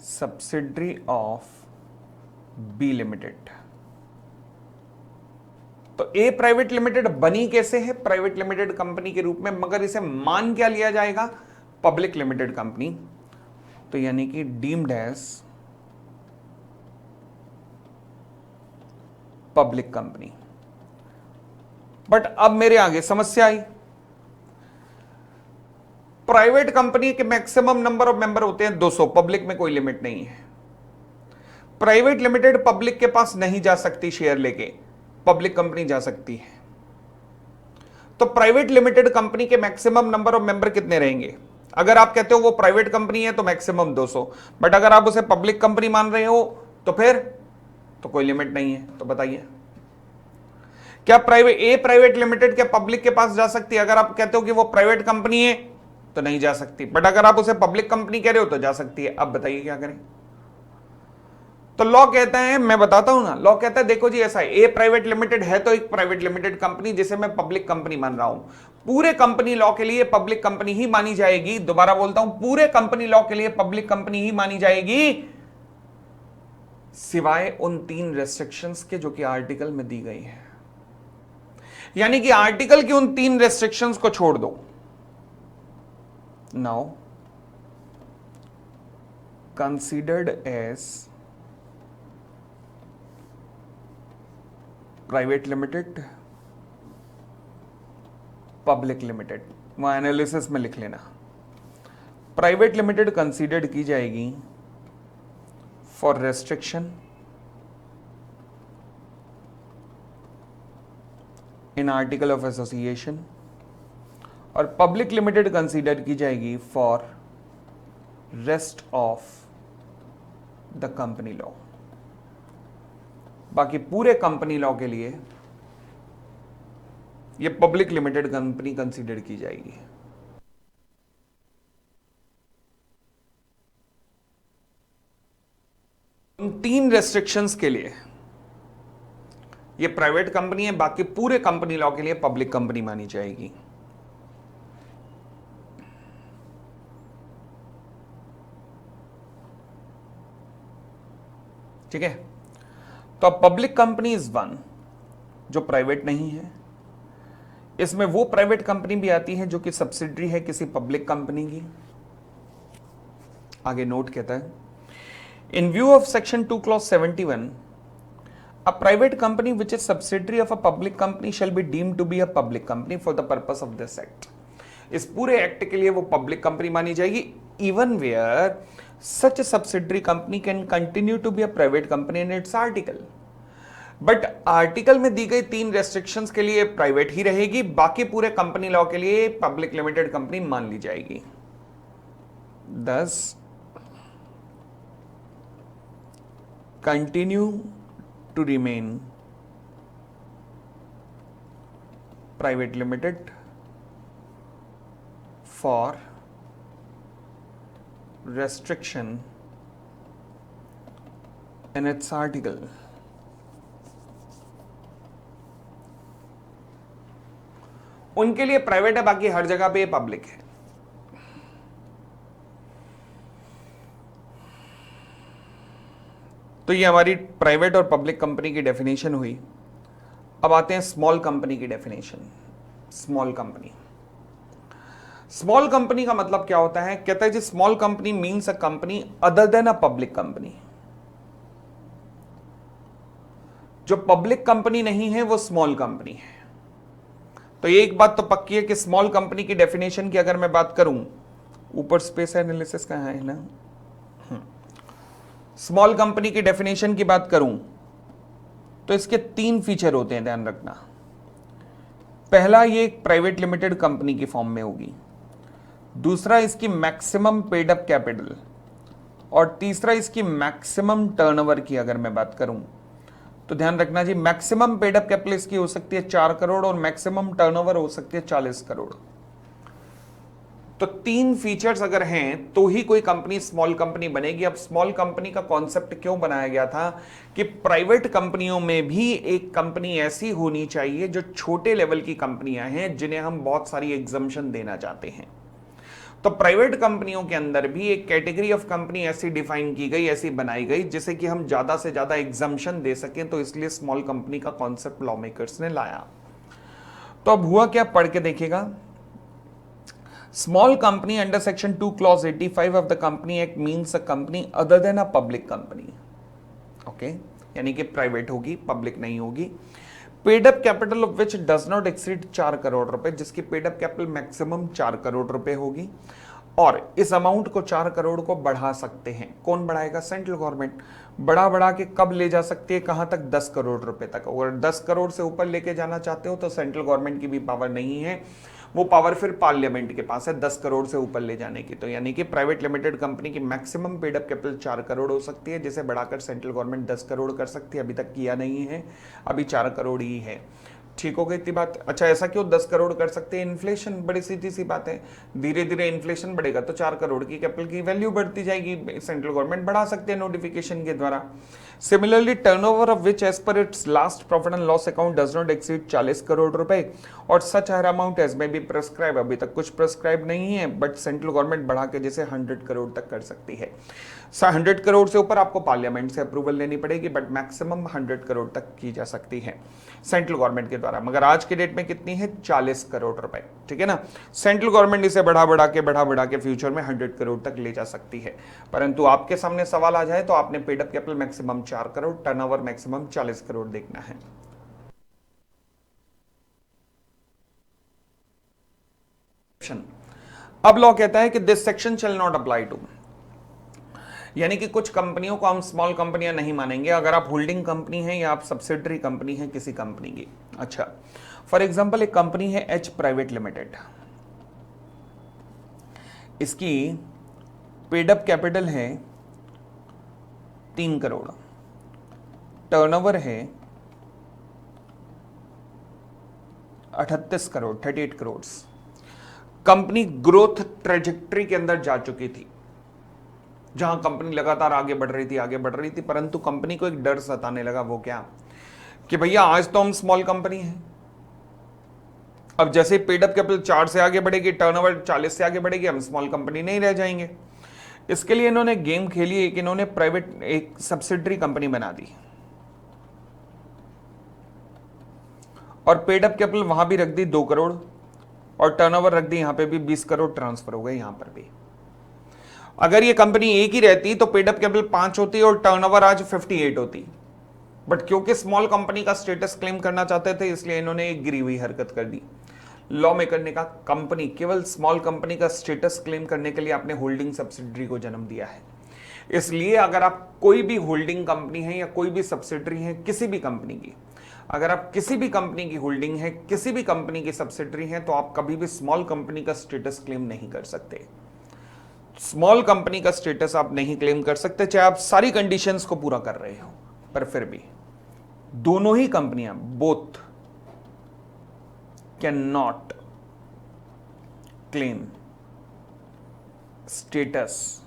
subsidiary of B limited. तो ए प्राइवेट लिमिटेड बनी कैसे है? प्राइवेट लिमिटेड कंपनी के रूप में, मगर इसे मान क्या लिया जाएगा? Public limited company. तो यानी कि deemed as public company. But अब मेरे आगे समस्या आई, प्राइवेट कंपनी के मैक्सिमम नंबर ऑफ मेंबर होते हैं 200, पब्लिक में कोई लिमिट नहीं है। प्राइवेट लिमिटेड पब्लिक के पास नहीं जा सकती शेयर लेके, पब्लिक कंपनी जा सकती है। तो प्राइवेट लिमिटेड कंपनी के मैक्सिमम नंबर ऑफ मेंबर कितने रहेंगे? अगर आप कहते हो वो प्राइवेट कंपनी है तो मैक्सिमम 200, बट अगर आप उसे पब्लिक कंपनी मान रहे हो तो फिर तो कोई लिमिट नहीं है। तो बताइए, क्या प्राइवेट लिमिटेड के पब्लिक के पास जा सकती है? अगर आप कहते हो कि वो प्राइवेट कंपनी है तो नहीं जा सकती, बट अगर आप उसे पब्लिक कंपनी कह रहे हो तो जा सकती है। अब बताइए क्या करें? तो लॉ कहता है, मैं बताता हूं ना, लॉ कहता है देखो जी ऐसा है, ए प्राइवेट लिमिटेड है तो एक प्राइवेट लिमिटेड कंपनी जिसे मैं पब्लिक कंपनी मान रहा हूं। पूरे कंपनी लॉ के लिए पब्लिक कंपनी ही मानी जाएगी। दोबारा बोलता हूं, पूरे कंपनी लॉ के लिए पब्लिक कंपनी ही मानी जाएगी, सिवाय उन 3 रेस्ट्रिक्शंस के जो कि आर्टिकल में दी गई है। यानी कि आर्टिकल की उन 3 रेस्ट्रिक्शंस को छोड़ दो। Now considered as private limited, public limited, वहां एनालिसिस में लिख लेना, प्राइवेट लिमिटेड कंसीडर्ड की जाएगी for restriction in article of association, और पब्लिक लिमिटेड कंसीडर की जाएगी for rest of the company law. बाकी पूरे कंपनी लॉ के लिए ये पब्लिक लिमिटेड कंपनी कंसीडर की जाएगी। उन 3 रेस्ट्रिक्शंस के लिए ये प्राइवेट कंपनी है, बाकी पूरे कंपनी लॉ के लिए पब्लिक कंपनी मानी जाएगी। ठीक है, तो अब पब्लिक कंपनी इज वन जो प्राइवेट नहीं है। इसमें वो प्राइवेट कंपनी भी आती है जो कि सब्सिडरी है किसी पब्लिक कंपनी की। आगे नोट कहता है, इन view of section 2 clause 71, a private company which is subsidiary of a public company shall be deemed to be a public company for the purpose of this act। इस पूरे act के लिए वो public company मानी जाएगी, even where such subsidiary company can continue to be a private company in its article. But article में दी गई 3 रेस्ट्रिक्शंस के लिए प्राइवेट ही रहेगी, बाकी पूरे कंपनी लॉ के लिए पब्लिक लिमिटेड कंपनी मान ली जाएगी। thus continue to remain private limited for restriction in its article। उनके लिए प्राइवेट है, बाकी हर जगह पे पब्लिक है। तो ये हमारी प्राइवेट और पब्लिक कंपनी की डेफिनेशन हुई। अब आते हैं स्मॉल कंपनी की definition. Small company, small company का मतलब क्या होता है? कहता है जी small company means a company other than a public company. जो पब्लिक कंपनी नहीं है वो स्मॉल कंपनी है। तो ये एक बात तो पक्की है कि स्मॉल कंपनी की डेफिनेशन की अगर मैं बात करूं, ऊपर स्पेस एनालिसिस कहां है ना, स्मॉल कंपनी की डेफिनेशन की बात करूं तो इसके 3 फीचर होते हैं, ध्यान रखना। पहला, ये एक प्राइवेट लिमिटेड कंपनी की फॉर्म में होगी। दूसरा इसकी मैक्सिमम पेड अप कैपिटल, और तीसरा इसकी मैक्सिमम टर्नओवर की अगर मैं बात करूं तो ध्यान रखना जी, मैक्सिमम पेड अप कैपिटल इसकी हो सकती है 4 करोड़ और मैक्सिमम टर्नओवर हो सकती है 40 करोड़। तो 3 फीचर्स अगर हैं तो ही कोई कंपनी स्मॉल कंपनी बनेगी। अब स्मॉल कंपनी का कॉन्सेप्ट क्यों बनाया गया था कि प्राइवेट कंपनियों में भी एक कंपनी ऐसी होनी चाहिए जो छोटे लेवल की कंपनियां हैं जिन्हें हम बहुत सारी एग्जम्पशन देना चाहते हैं। तो प्राइवेट कंपनियों के अंदर भी एक कैटेगरी ऑफ कंपनी ऐसी डिफाइन की गई, ऐसी बनाई गई जिसे कि हम ज्यादा से ज्यादा एग्जम्पशन दे सकें, तो इसलिए स्मॉल कंपनी का कॉन्सेप्ट लॉ मेकर्स ने लाया। तो अब हुआ क्या, पढ़ के देखिएगा। Small company under section 2 clause 85 of the company act means a company other than a public company. Okay, यानी कि प्राइवेट होगी, पब्लिक नहीं होगी। Paid up capital of which does not exceed 4 crore रुपए, जिसकी paid up capital maximum 4 crore रुपए होगी, और इस अमाउंट को 4 करोड़ को बढ़ा सकते हैं। कौन बढ़ाएगा? Central government. बढ़ा के कब ले जा सकती है, कहां तक? 10 करोड़ रुपए तक। और 10 करोड़ से ऊपर लेके जाना चाहते हो तो सेंट्रल गवर्नमेंट की भी पावर नहीं है, वो पावर फिर पार्लियामेंट के पास है 10 करोड़ से ऊपर ले जाने की। तो यानी कि प्राइवेट लिमिटेड कंपनी की maximum paid up capital 4 crore हो सकती है, जिसे बढ़ाकर सेंट्रल गवर्नमेंट 10 करोड़ कर सकती है। अभी तक किया नहीं है, अभी 4 करोड़ ही है। ठीक हो गई इतनी बात। अच्छा, ऐसा क्यों 10 करोड़ कर सकते हैं? इन्फ्लेशन, बड़ी सीधी सी बात है, धीरे धीरे इन्फ्लेशन बढ़ेगा तो 4 करोड़ की कैपिटल की वैल्यू बढ़ती जाएगी, सेंट्रल गवर्नमेंट बढ़ा सकते हैं नोटिफिकेशन के द्वारा। Similarly turnover of which as per its last profit and loss account does not exceed 40 crore रुपए, और such higher amount as may be prescribe, अभी तक कुछ प्रेस्क्राइब नहीं है, बट सेंट्रल गवर्नमेंट बढ़ा के जैसे 100 करोड़ तक कर सकती है। 100 करोड़ से ऊपर आपको पार्लियामेंट से अप्रूवल लेनी पड़ेगी, बट मैक्सिमम 100 करोड़ तक की जा सकती है सेंट्रल गवर्नमेंट के द्वारा। मगर आज के डेट में कितनी है? 40 करोड़ रुपए। ठीक है ना, सेंट्रल गवर्नमेंट इसे बढ़ा के फ्यूचर में 100 करोड़ तक ले जा सकती है। परंतु आपके सामने सवाल आ जाए तो आपने paid up capital maximum 4 crore, turnover maximum 40 crore देखना है। अब लॉ कहता है कि this section shall not apply to, यानी कि कुछ कंपनियों को हम स्मॉल कंपनियां नहीं मानेंगे अगर आप होल्डिंग कंपनी हैं या आप सब्सिडरी कंपनी हैं किसी कंपनी की। अच्छा, फॉर एग्जांपल एक कंपनी है एच प्राइवेट लिमिटेड, इसकी पेड अप कैपिटल है 3 करोड़, टर्नओवर है 38 crore, 38 crore. Company growth trajectory के अंदर जा चुकी थी, जहां कंपनी लगातार आगे बढ़ रही थी, परंतु कंपनी को एक डर सताने लगा। वो क्या? कि भैया आज तो हम स्मॉल कंपनी हैं, अब जैसे पेड अप कैपिटल 4 से आगे बढ़ेगी, टर्नओवर 40 से आगे बढ़ेगी, हम स्मॉल कंपनी नहीं रह जाएंगे। इसके लिए इन्होंने गेम खेली, एक इन्होंने प्राइवेट एक सब्सिडरी कंपनी बना दी, और पेड अप कैपिटल वहां भी रख दी 2 करोड़, और टर्नओवर रख दी यहां पे भी 20 करोड़ ट्रांसफर हो गए यहां पर भी। अगर ये कंपनी एक ही रहती तो पेड अप कैपिटल 5 होती और टर्नओवर आज 58 होती, बट क्योंकि स्मॉल कंपनी का स्टेटस क्लेम करना चाहते थे इसलिए इन्होंने एक गिरी हुई हरकत कर दी। लॉ मेकर ने कहा कंपनी केवल स्मॉल कंपनी का स्टेटस क्लेम करने के लिए आपने होल्डिंग सब्सिडरी को जन्म दिया है, इसलिए अगर आप कोई भी होल्डिंग कंपनी है या कोई भी सब्सिडरी है किसी भी कंपनी की, अगर आप किसी भी कंपनी की होल्डिंग है, किसी भी कंपनी की सब्सिडरी है, तो आप कभी भी स्मॉल कंपनी का स्टेटस क्लेम नहीं कर सकते। स्मॉल कंपनी का स्टेटस आप नहीं क्लेम कर सकते चाहे आप सारी कंडीशंस को पूरा कर रहे हो, पर फिर भी दोनों ही कंपनियां both can not claim status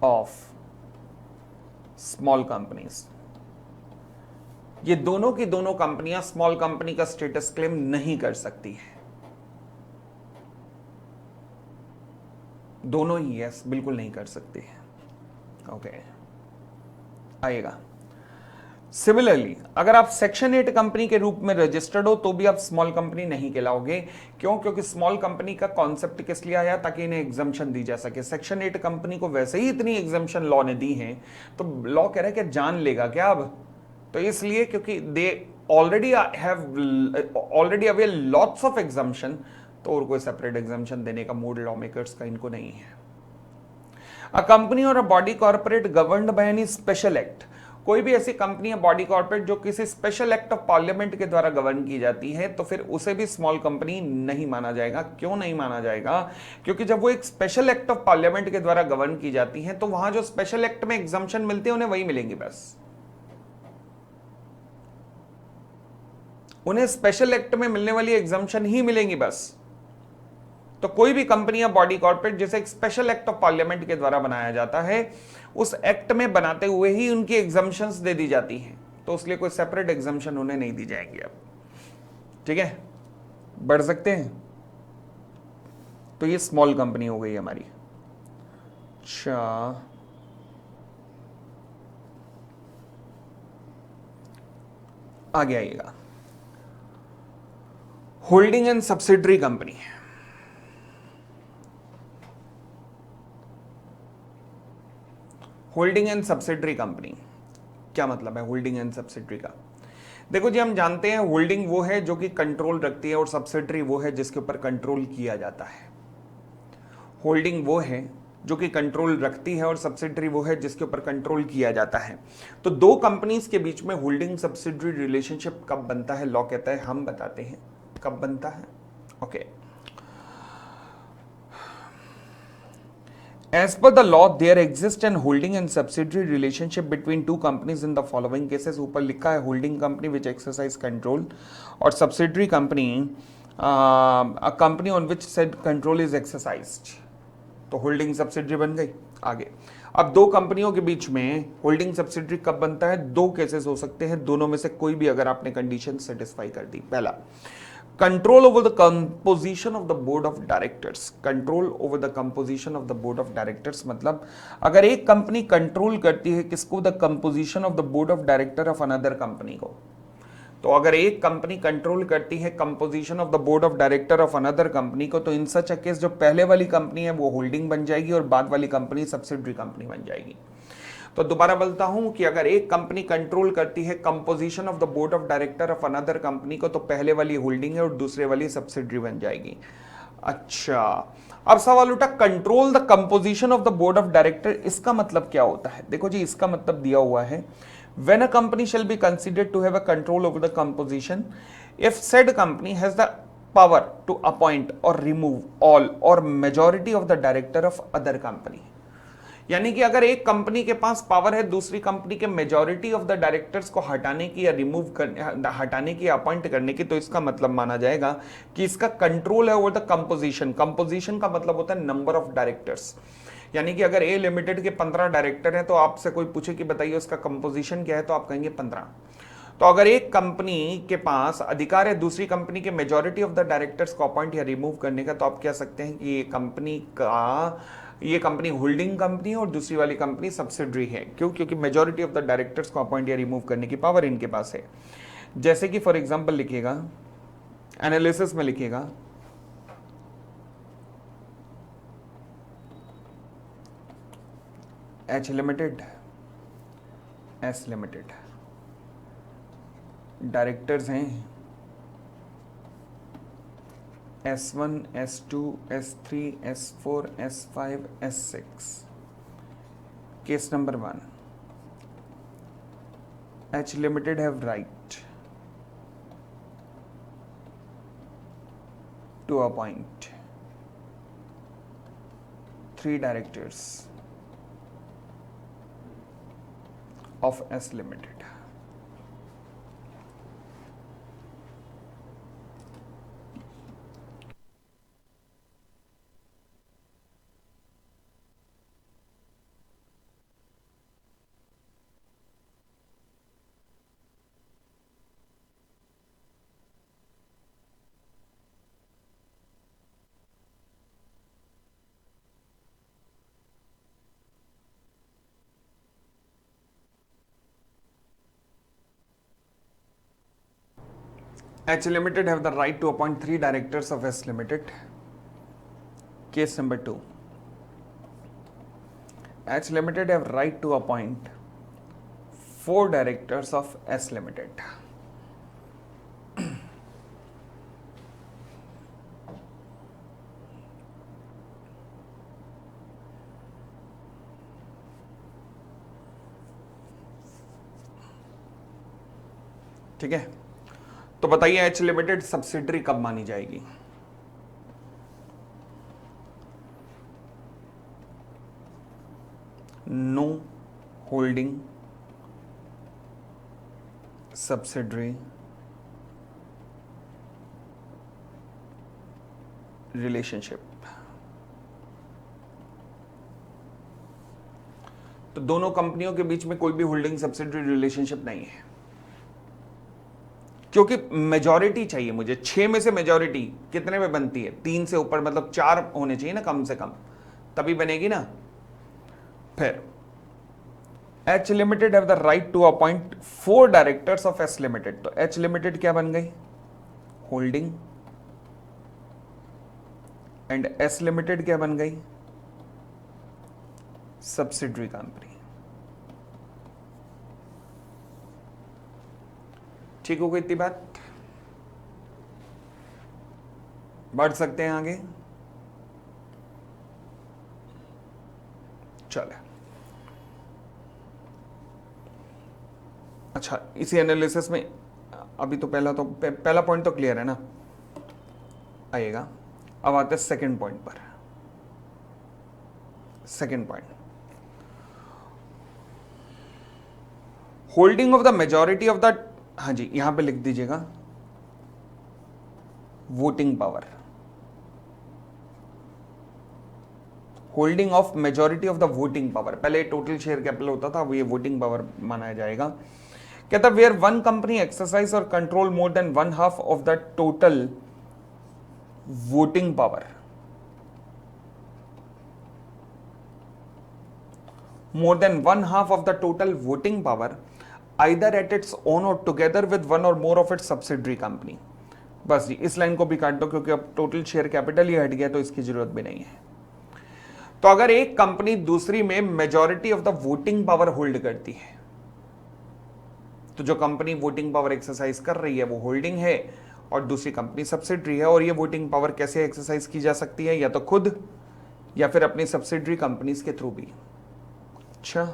of small companies. ये दोनों की दोनों कंपनियां स्मॉल कंपनी का स्टेटस क्लेम नहीं कर सकती है, दोनों ही यस बिल्कुल नहीं कर सकती है। ओके, आएगा। सिमिलरली अगर आप सेक्शन 8 कंपनी के रूप में रजिस्टर्ड हो तो भी आप स्मॉल कंपनी नहीं कहलाओगे। क्यों? क्योंकि स्मॉल कंपनी का कॉन्सेप्ट किस लिए आया? ताकि इन्हें एग्जम्पशन दी जा सके। सेक्शन 8 कंपनी को वैसे ही इतनी एग्जम्पशन लॉ ने दी है, तो लॉ कह रहा है कि जान लेगा क्या अब? तो इसलिए क्योंकि they already avail lots of exemption, तो और कोई सेपरेट एग्जम्पशन देने का मूड लॉ मेकर्स का इनको नहीं है। अ कंपनी और a body corporate governed by any special act कोई भी ऐसी कंपनी है बॉडी कॉर्पोरेट जो किसी स्पेशल एक्ट ऑफ पार्लियामेंट के द्वारा गवर्न की जाती है तो फिर उसे भी स्मॉल कंपनी नहीं माना जाएगा। क्यों नहीं माना जाएगा? क्योंकि जब वो एक स्पेशल एक्ट ऑफ पार्लियामेंट के द्वारा गवर्न की जाती है तो वहां जो स्पेशल एक्ट में एग्जम्पशन मिलते हैं उन्हें वही मिलेंगी, बस उन्हें स्पेशल एक्ट में मिलने वाली एग्जम्पशन ही मिलेंगी बस। तो कोई भी कंपनी या बॉडी कॉर्पोरेट जिसे एक स्पेशल एक्ट ऑफ पार्लियामेंट के द्वारा बनाया जाता है उस एक्ट में बनाते हुए ही उनकी एग्जम्पशंस दे दी जाती हैं, तो उसलिए कोई सेपरेट एग्जम्पशन उन्हें नहीं दी जाएगी। अब ठीक है, बढ़ सकते हैं। तो ये स्मॉल कंपनी हो गई हमारी। अच्छा, आगे आइएगा। Holding and subsidiary company. Holding and subsidiary company क्या मतलब है? होल्डिंग एंड सब्सिडरी का देखो जी, हम जानते हैं होल्डिंग वो है जो कि कंट्रोल रखती है और सब्सिडरी वो है जिसके ऊपर कंट्रोल किया जाता है। होल्डिंग वो है जो कि कंट्रोल रखती है और सब्सिडरी वो है जिसके ऊपर कंट्रोल किया जाता है। तो दो कंपनीज के बीच में होल्डिंग सब्सिडरी रिलेशनशिप कब बनता है? लॉ कहता है, हम बताते हैं कब बनता है। Okay, As per the law, there exists an holding and subsidiary relationship between two companies in the following cases। ऊपर लिखा है holding company which exercise control और subsidiary company a company on which said control is exercised। तो holding subsidiary बन गई। आगे, अब दो कंपनियों के बीच में होल्डिंग सब्सिडरी कब बनता है? दो केसेस हो सकते हैं, दोनों में से कोई भी अगर आपने कंडीशन सेटिस्फाई कर दी। पहला, control over the composition of the board of directors. Control over the composition of the board of directors मतलब अगर एक कंपनी कंट्रोल करती है किसको? The composition of the board of director of another company को। तो अगर एक कंपनी कंट्रोल करती है composition of the board of director of another company को, तो इन सच अ केस जो पहले वाली कंपनी है वो होल्डिंग बन जाएगी और बाद वाली कंपनी सब्सिडरी कंपनी बन जाएगी। तो दोबारा बोलता हूं कि अगर एक कंपनी कंट्रोल करती है composition of the board of director of another company को, तो पहले वाली होल्डिंग है और दूसरे वाली सब्सिडरी बन जाएगी। अच्छा, अब सवाल उठा control the composition of the board of director, इसका मतलब क्या होता है? देखो जी, इसका मतलब दिया हुआ है when a company shall be considered to have a control over the composition if said company has the power to appoint or remove all or majority of the director of other company। यानी कि अगर एक company के पास power है दूसरी company के majority of the directors को हटाने की या रिमूव करने, हटाने की, अपॉइंट करने की, तो इसका मतलब माना जाएगा कि इसका कंट्रोल है ओवर द कंपोजिशन। कंपोजिशन का मतलब होता है नंबर ऑफ डायरेक्टर्स। यानी कि अगर ए लिमिटेड के 15 डायरेक्टर हैं तो आपसे कोई पूछे कि बताइए उसका कंपोजिशन क्या है, तो आप कहेंगे 15। तो अगर एक कंपनी के पास अधिकार है दूसरी कंपनी के मेजॉरिटी ऑफ द डायरेक्टर्स को अपॉइंट या रिमूव करने का, तो आप कह सकते हैं कि ये कंपनी होल्डिंग कंपनी है और दूसरी वाली कंपनी सब्सिडरी है। क्यों? क्योंकि मेजॉरिटी ऑफ द डायरेक्टर्स को अपॉइंट या रिमूव करने की पावर इनके पास है। जैसे कि फॉर एग्जांपल लिखिएगा, एनालिसिस में लिखिएगा H limited, S limited, directors हैं S1, S2, S3, S4, S5, S6। Case number 1, H Limited have right to appoint 3 directors of S Limited। H Limited have the right to appoint 3 directors of S Limited। Case number 2, H Limited have right to appoint 4 directors of S Limited। ठीक है, तो बताइए H limited subsidiary कब मानी जाएगी? No holding subsidiary relationship. तो दोनों कंपनियों के बीच में कोई भी होल्डिंग सब्सिडरी रिलेशनशिप नहीं है, क्योंकि मेजॉरिटी चाहिए मुझे। 6 में से मेजॉरिटी कितने में बनती है? 3 से ऊपर, मतलब 4 होने चाहिए ना कम से कम, तभी बनेगी ना। फिर H limited have the right to appoint 4 directors of S limited. तो एच लिमिटेड क्या बन गई? होल्डिंग। एंड एस लिमिटेड क्या बन गई? Subsidiary company. ठीक हो गई इतनी बात? बढ़ सकते हैं आगे? चले, अच्छा इसी एनालिसिस में अभी तो पहला पॉइंट तो क्लियर है ना, आएगा। अब आते हैं सेकंड पॉइंट पर। Second point, holding of the majority of the, हाँ जी यहां पे लिख दीजिएगा voting power. Holding of majority of the voting power, पहले टोटल शेयर कैपिटल होता था, अब ये वोटिंग पावर माना जाएगा। कहता वेयर वन कंपनी एक्सरसाइज और control more than 1/2 of the total voting power, more than 1/2 of the total voting power either at its own or together with one or more of its subsidiary company। बस जी इस line को भी काट दो, क्योंकि अब total share capital ही हट गया तो इसकी जरूरत भी नहीं है। तो अगर एक कंपनी दूसरी में majority of the voting power hold करती है, तो जो कंपनी वोटिंग पावर एक्सरसाइज कर रही है वो होल्डिंग है और दूसरी कंपनी सब्सिडरी है। और ये वोटिंग पावर कैसे एक्सरसाइज की जा सकती है? या तो खुद या फिर अपनी सब्सिडरी कंपनीज के थ्रू भी। अच्छा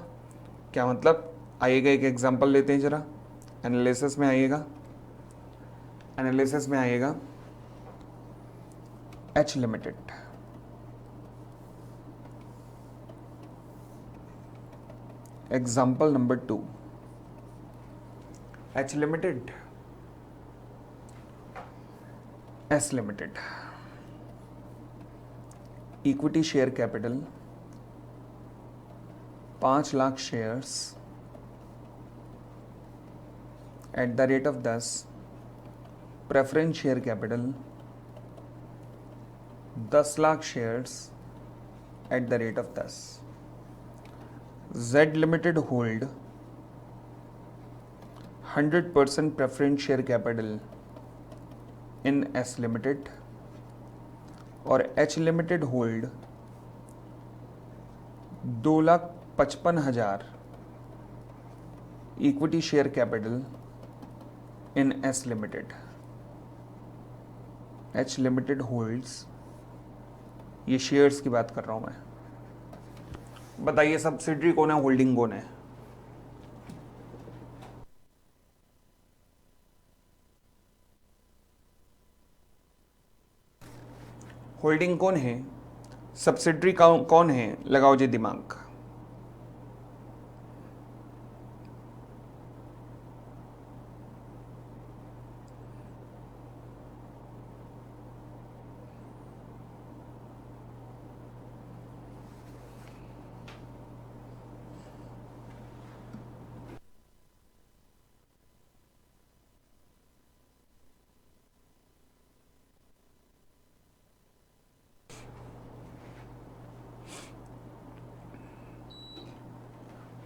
क्या मतलब? आइएगा एक एग्जांपल लेते हैं जरा, एनालिसिस में आइएगा। एनालिसिस में आइएगा H limited, example number 2। H limited, S limited, equity share capital 5 lakh shares at the rate of 10, preference share capital 10 lakh shares at the rate of 10। Z limited hold 100% preference share capital in S limited, और H limited hold 2,55,000 equity share capital in S limited. H limited holds, ये shares की बात कर रहा हूं मैं। बताइए subsidiary कौन है, होल्डिंग कौन है? होल्डिंग कौन है, सब्सिडरी कौन है? लगाओ जी दिमाग।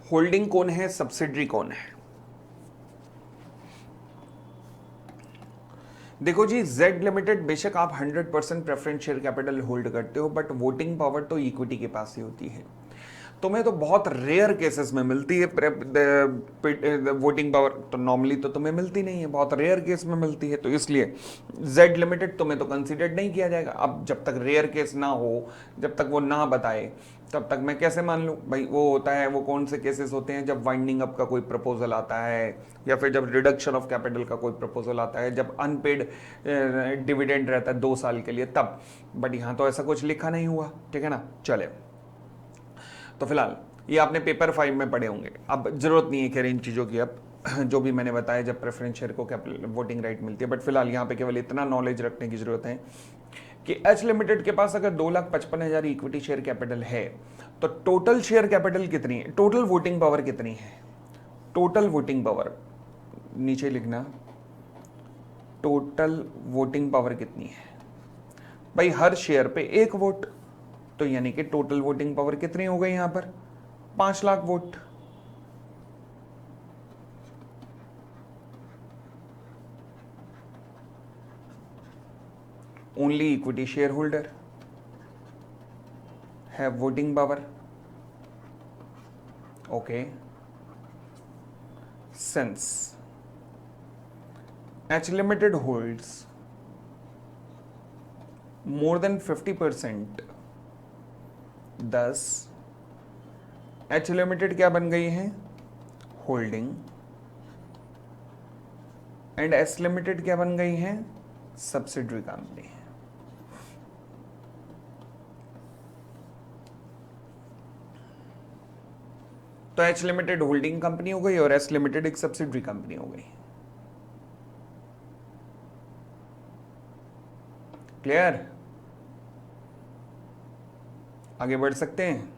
होल्डिंग कौन है, सब्सिडरी कौन है? देखो जी, जेड लिमिटेड बेशक आप 100% प्रेफरेंस शेयर कैपिटल होल्ड करते हो, बट वोटिंग पावर तो इक्विटी के पास ही होती है। तुम्हें तो बहुत रेयर केसेस में मिलती है वोटिंग पावर, तो नॉर्मली तो तुम्हें मिलती नहीं है, बहुत रेयर केस में मिलती है, तो इसलिए जेड लिमिटेड तुम्हें तो कंसीडर्ड नहीं किया जाएगा। अब जब तक रेयर केस ना हो, जब तक वो ना बताए, तब तक मैं कैसे मान लूँ भाई? वो होता है, वो कौन से केसेस होते हैं? जब वाइंडिंग अप का कोई प्रपोजल आता है, या फिर जब रिडक्शन ऑफ कैपिटल का कोई प्रपोजल आता है, जब अनपेड डिविडेंड रहता है 2 साल के लिए, तब। बट यहाँ तो ऐसा कुछ लिखा नहीं हुआ, ठीक है ना? चले, तो फिलहाल ये आपने पेपर 5 में पढ़े होंगे, अब जरूरत नहीं है खैर इन चीज़ों की, अब जो भी मैंने बताया, जब प्रेफरेंस शेयर को कैपिटल वोटिंग राइट मिलती है। बट फिलहाल यहाँ पे केवल इतना नॉलेज रखने की जरूरत है कि एच लिमिटेड के पास अगर 2,55,000 इक्विटी शेयर कैपिटल है, तो टोटल शेयर कैपिटल कितनी है, टोटल वोटिंग पावर कितनी है? टोटल वोटिंग पावर नीचे लिखना, टोटल वोटिंग पावर कितनी है भाई? हर शेयर पे 1 वोट, तो यानी कि टोटल वोटिंग पावर कितनी हो गई यहां पर? 5 lakh vote. Only equity share holder have voting power, okay. Since H limited holds more than 50%, thus H limited क्या बन गई है? होल्डिंग। एंड एस लिमिटेड क्या बन गई है? Subsidiary company. तो एच लिमिटेड होल्डिंग कंपनी हो गई और एस लिमिटेड एक सब्सिडरी कंपनी हो गई। क्लियर? आगे बढ़ सकते हैं?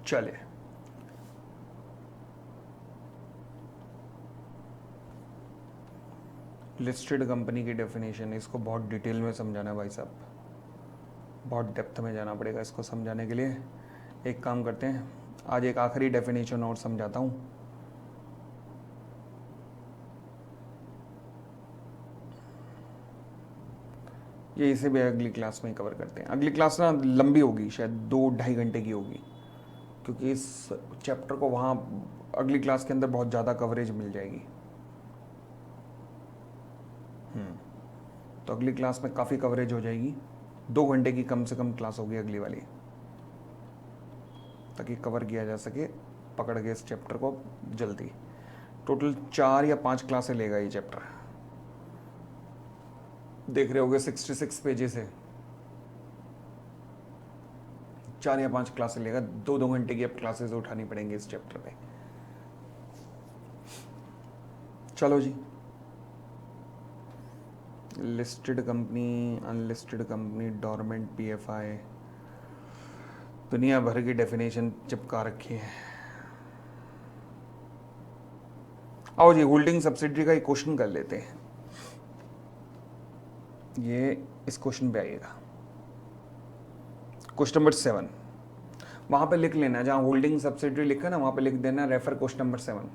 चले, लिस्टेड कंपनी की डेफिनेशन, इसको बहुत डिटेल में समझाना है भाई साहब, बहुत डेप्थ में जाना पड़ेगा इसको समझाने के लिए। एक काम करते हैं, आज एक आखिरी डेफिनेशन और समझाता हूँ। ये इसे भी अगली क्लास में कवर करते हैं। अगली क्लास ना लंबी होगी, शायद 2-2.5 घंटे की होगी, क्योंकि इस चैप्टर को वहाँ अगली क्लास के अंदर बहुत ज़्यादा कवरेज मिल जाएगी। तो अगली क्लास में काफ़ी कवरेज हो जाएगी, 2 घंटे की कम से कम क्लास होगी अगली वाली, ताकि कवर किया जा सके पकड़ के इस चैप्टर को जल्दी। टोटल 4 या 5 क्लासें लेगा ये चैप्टर, देख रहे होगे 66 पेजेस है, 4 या 5 क्लासें लेगा, 2-2 घंटे की अब क्लासेस उठानी पड़ेंगी इस चैप्टर पे। चलो जी, listed company, unlisted company, dormant PFI, दुनिया भर की डेफिनेशन चिपका रखी है। आओ जी, होल्डिंग सब्सिडरी का एक क्वेश्चन कर लेते हैं। ये इस क्वेश्चन पे आइएगा, क्वेश्चन नंबर 7। वहां पे लिख लेना, जहां होल्डिंग सब्सिडरी लिखा ना, वहां पे लिख देना रेफर क्वेश्चन नंबर 7।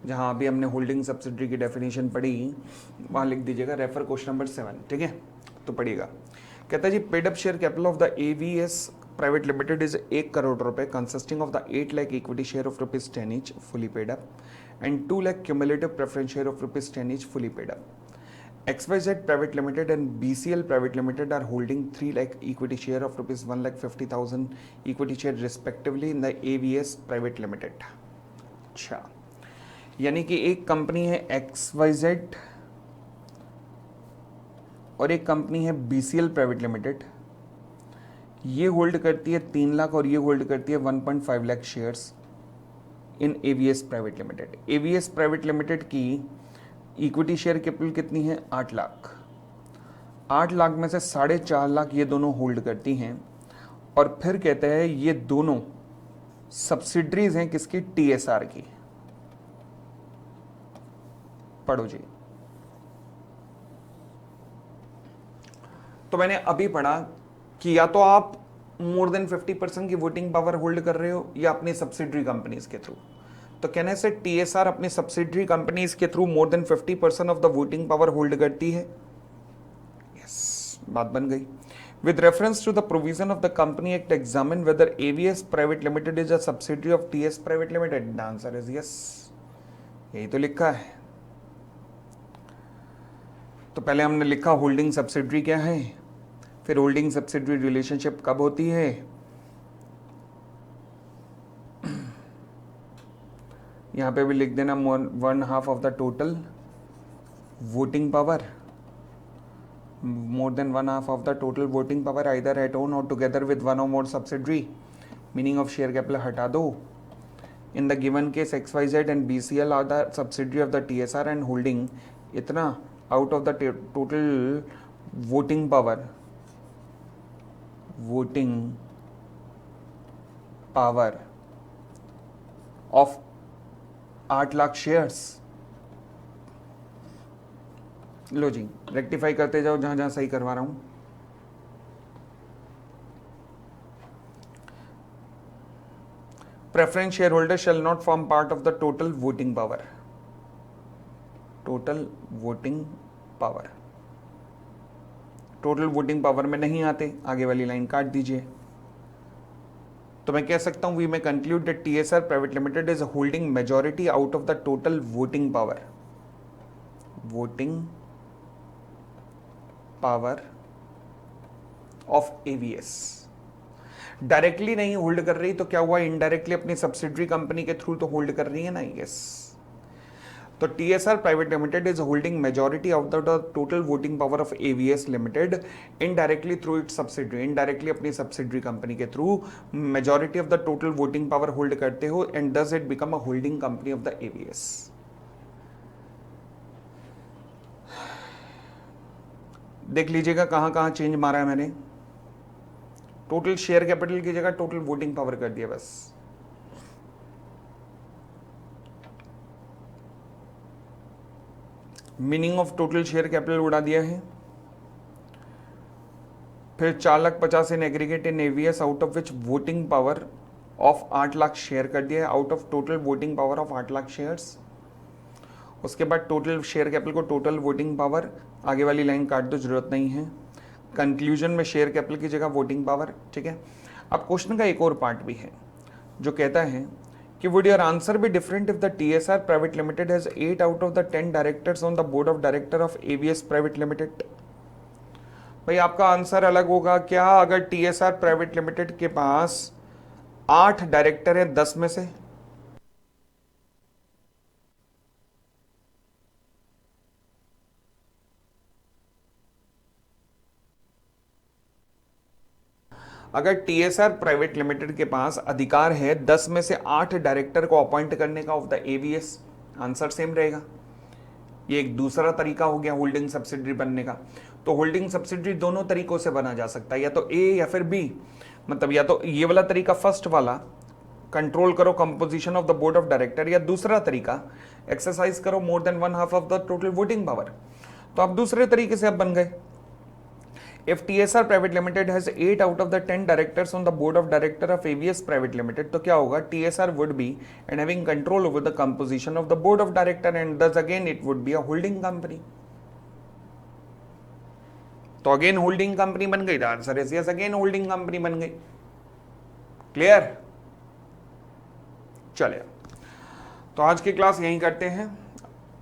जहां अभी हमने होल्डिंग सब्सिडरी की डेफिनेशन पढ़ी, वहां लिख दीजिएगा रेफर क्वेश्चन नंबर 7, ठीक है? तो पढ़िएगा। कहता है जी, paid up share capital of the AVS private limited is 1 crore रुपए, consisting of the 8 lakh equity share of ₹10 each fully paid up and 2 lakh cumulative preference share of ₹10 each fully paid up. XYZ Private Limited and BCL Private Limited are holding 3 lakh equity share of ₹1,50,000 equity share respectively in the AVS Private Limited। अच्छा, यानी कि एक company है XYZ और एक company है BCL Private Limited, ये hold करती है 3 लाख और ये होल्ड करती है 1.5 lakh shares in AVS Private Limited। AVS Private Limited की इक्विटी शेयर कैपिटल कितनी है? 8 लाख। 8 लाख में से 4.5 लाख ये दोनों होल्ड करती हैं, और फिर कहते हैं ये दोनों सब्सिडरीज हैं किसकी? TSR की। पढ़ो जी। तो मैंने अभी पढ़ा कि या तो आप मोर देन 50% की वोटिंग पावर होल्ड कर रहे हो, या अपनी सब्सिडरी कंपनीज के थ्रू। तो कहने से TSR अपनी सब्सिडरी कंपनीज के through more than 50% of the voting power hold करती है। यस, बात बन गई। With reference to the provision of the Company Act, examine whether AVS Private Limited is a subsidiary of TS Private Limited. The answer is yes. यही तो लिखा है। तो पहले हमने लिखा होल्डिंग सब्सिडरी क्या है, फिर होल्डिंग सब्सिडरी रिलेशनशिप कब होती है, यहां पे भी लिख देना 1/2 of the total voting power, more than 1/2 of the total voting power either at own or together with one or more subsidiary, meaning of share capital हटा दो। in the given case XYZ and BCL are the subsidiary of the TSR and holding इतना out of the total voting power of 8 lakh shares. लो जी, rectify करते जाओ जहां जहां सही करवा रहा हूं। Preference share holder shall not form part of the total voting power. Total voting power में नहीं आते, आगे वाली लाइन काट दीजिए। तो मैं कह सकता हूं we may conclude that TSR private limited is holding majority out of the total voting power of AVS. Directly नहीं होल्ड कर रही तो क्या हुआ, इनडायरेक्टली अपनी सब्सिडरी कंपनी के थ्रू तो होल्ड कर रही है ना। यस, तो TSR private limited is holding majority of the total voting power of AVS limited indirectly through its subsidiary. Indirectly अपनी सब्सिडरी कंपनी के through majority of the total voting power hold करते हो and does it become a holding company of the ABS. देख लीजिएगा कहां कहां change मारा है मैंने। टोटल शेयर कैपिटल की जगह टोटल वोटिंग पावर कर दिया बस। Meaning of total share capital उड़ा दिया है। फिर 4,50,000 in aggregate in ABS out of which voting power of 8 lakh share कर दिया है, out of total voting power of 8 lakh shares. उसके बाद टोटल शेयर कैपिटल को टोटल वोटिंग पावर, आगे वाली लाइन काट दो, जरूरत नहीं है। कंक्लूजन में शेयर कैपिटल की जगह वोटिंग पावर। ठीक है, अब क्वेश्चन का एक और पार्ट भी है जो कहता है कि would your answer be different if the TSR private limited has 8 out of the 10 directors on the board of director of ABS private limited. भाई आपका आंसर अलग होगा क्या अगर टीएसआर प्राइवेट लिमिटेड के पास 8 डायरेक्टर है 10 में से? अगर टीएसआर प्राइवेट लिमिटेड के पास अधिकार है 10 में से 8 डायरेक्टर को अपॉइंट करने का of the ABS, answer same रहेगा। ये एक दूसरा तरीका हो गया होल्डिंग सब्सिडरी बनने का। तो होल्डिंग सब्सिडरी दोनों तरीकों से बना जा सकता है, या तो ए या फिर बी। मतलब या तो ये वाला तरीका फर्स्ट वाला, कंट्रोल करो composition of the board of director, या दूसरा तरीका एक्सरसाइज करो more than 1/2 of the total voting power. तो आप दूसरे तरीके से अब बन गए। If TSR Private Limited has 8 out of the 10 directors on the board of director of AVS Private Limited, तो क्या होगा, TSR would be and having control over the composition of the board of director and thus again it would be a holding company. तो again holding company बन गई। Answer is yes, again holding company बन गई। Clear? चलिए, तो आज की class यहीं करते हैं।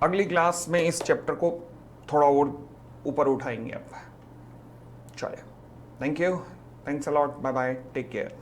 अगली क्लास में इस चैप्टर को थोड़ा और ऊपर उठाएंगे अब। चलिए, thank you, thanks a lot, bye bye, take care.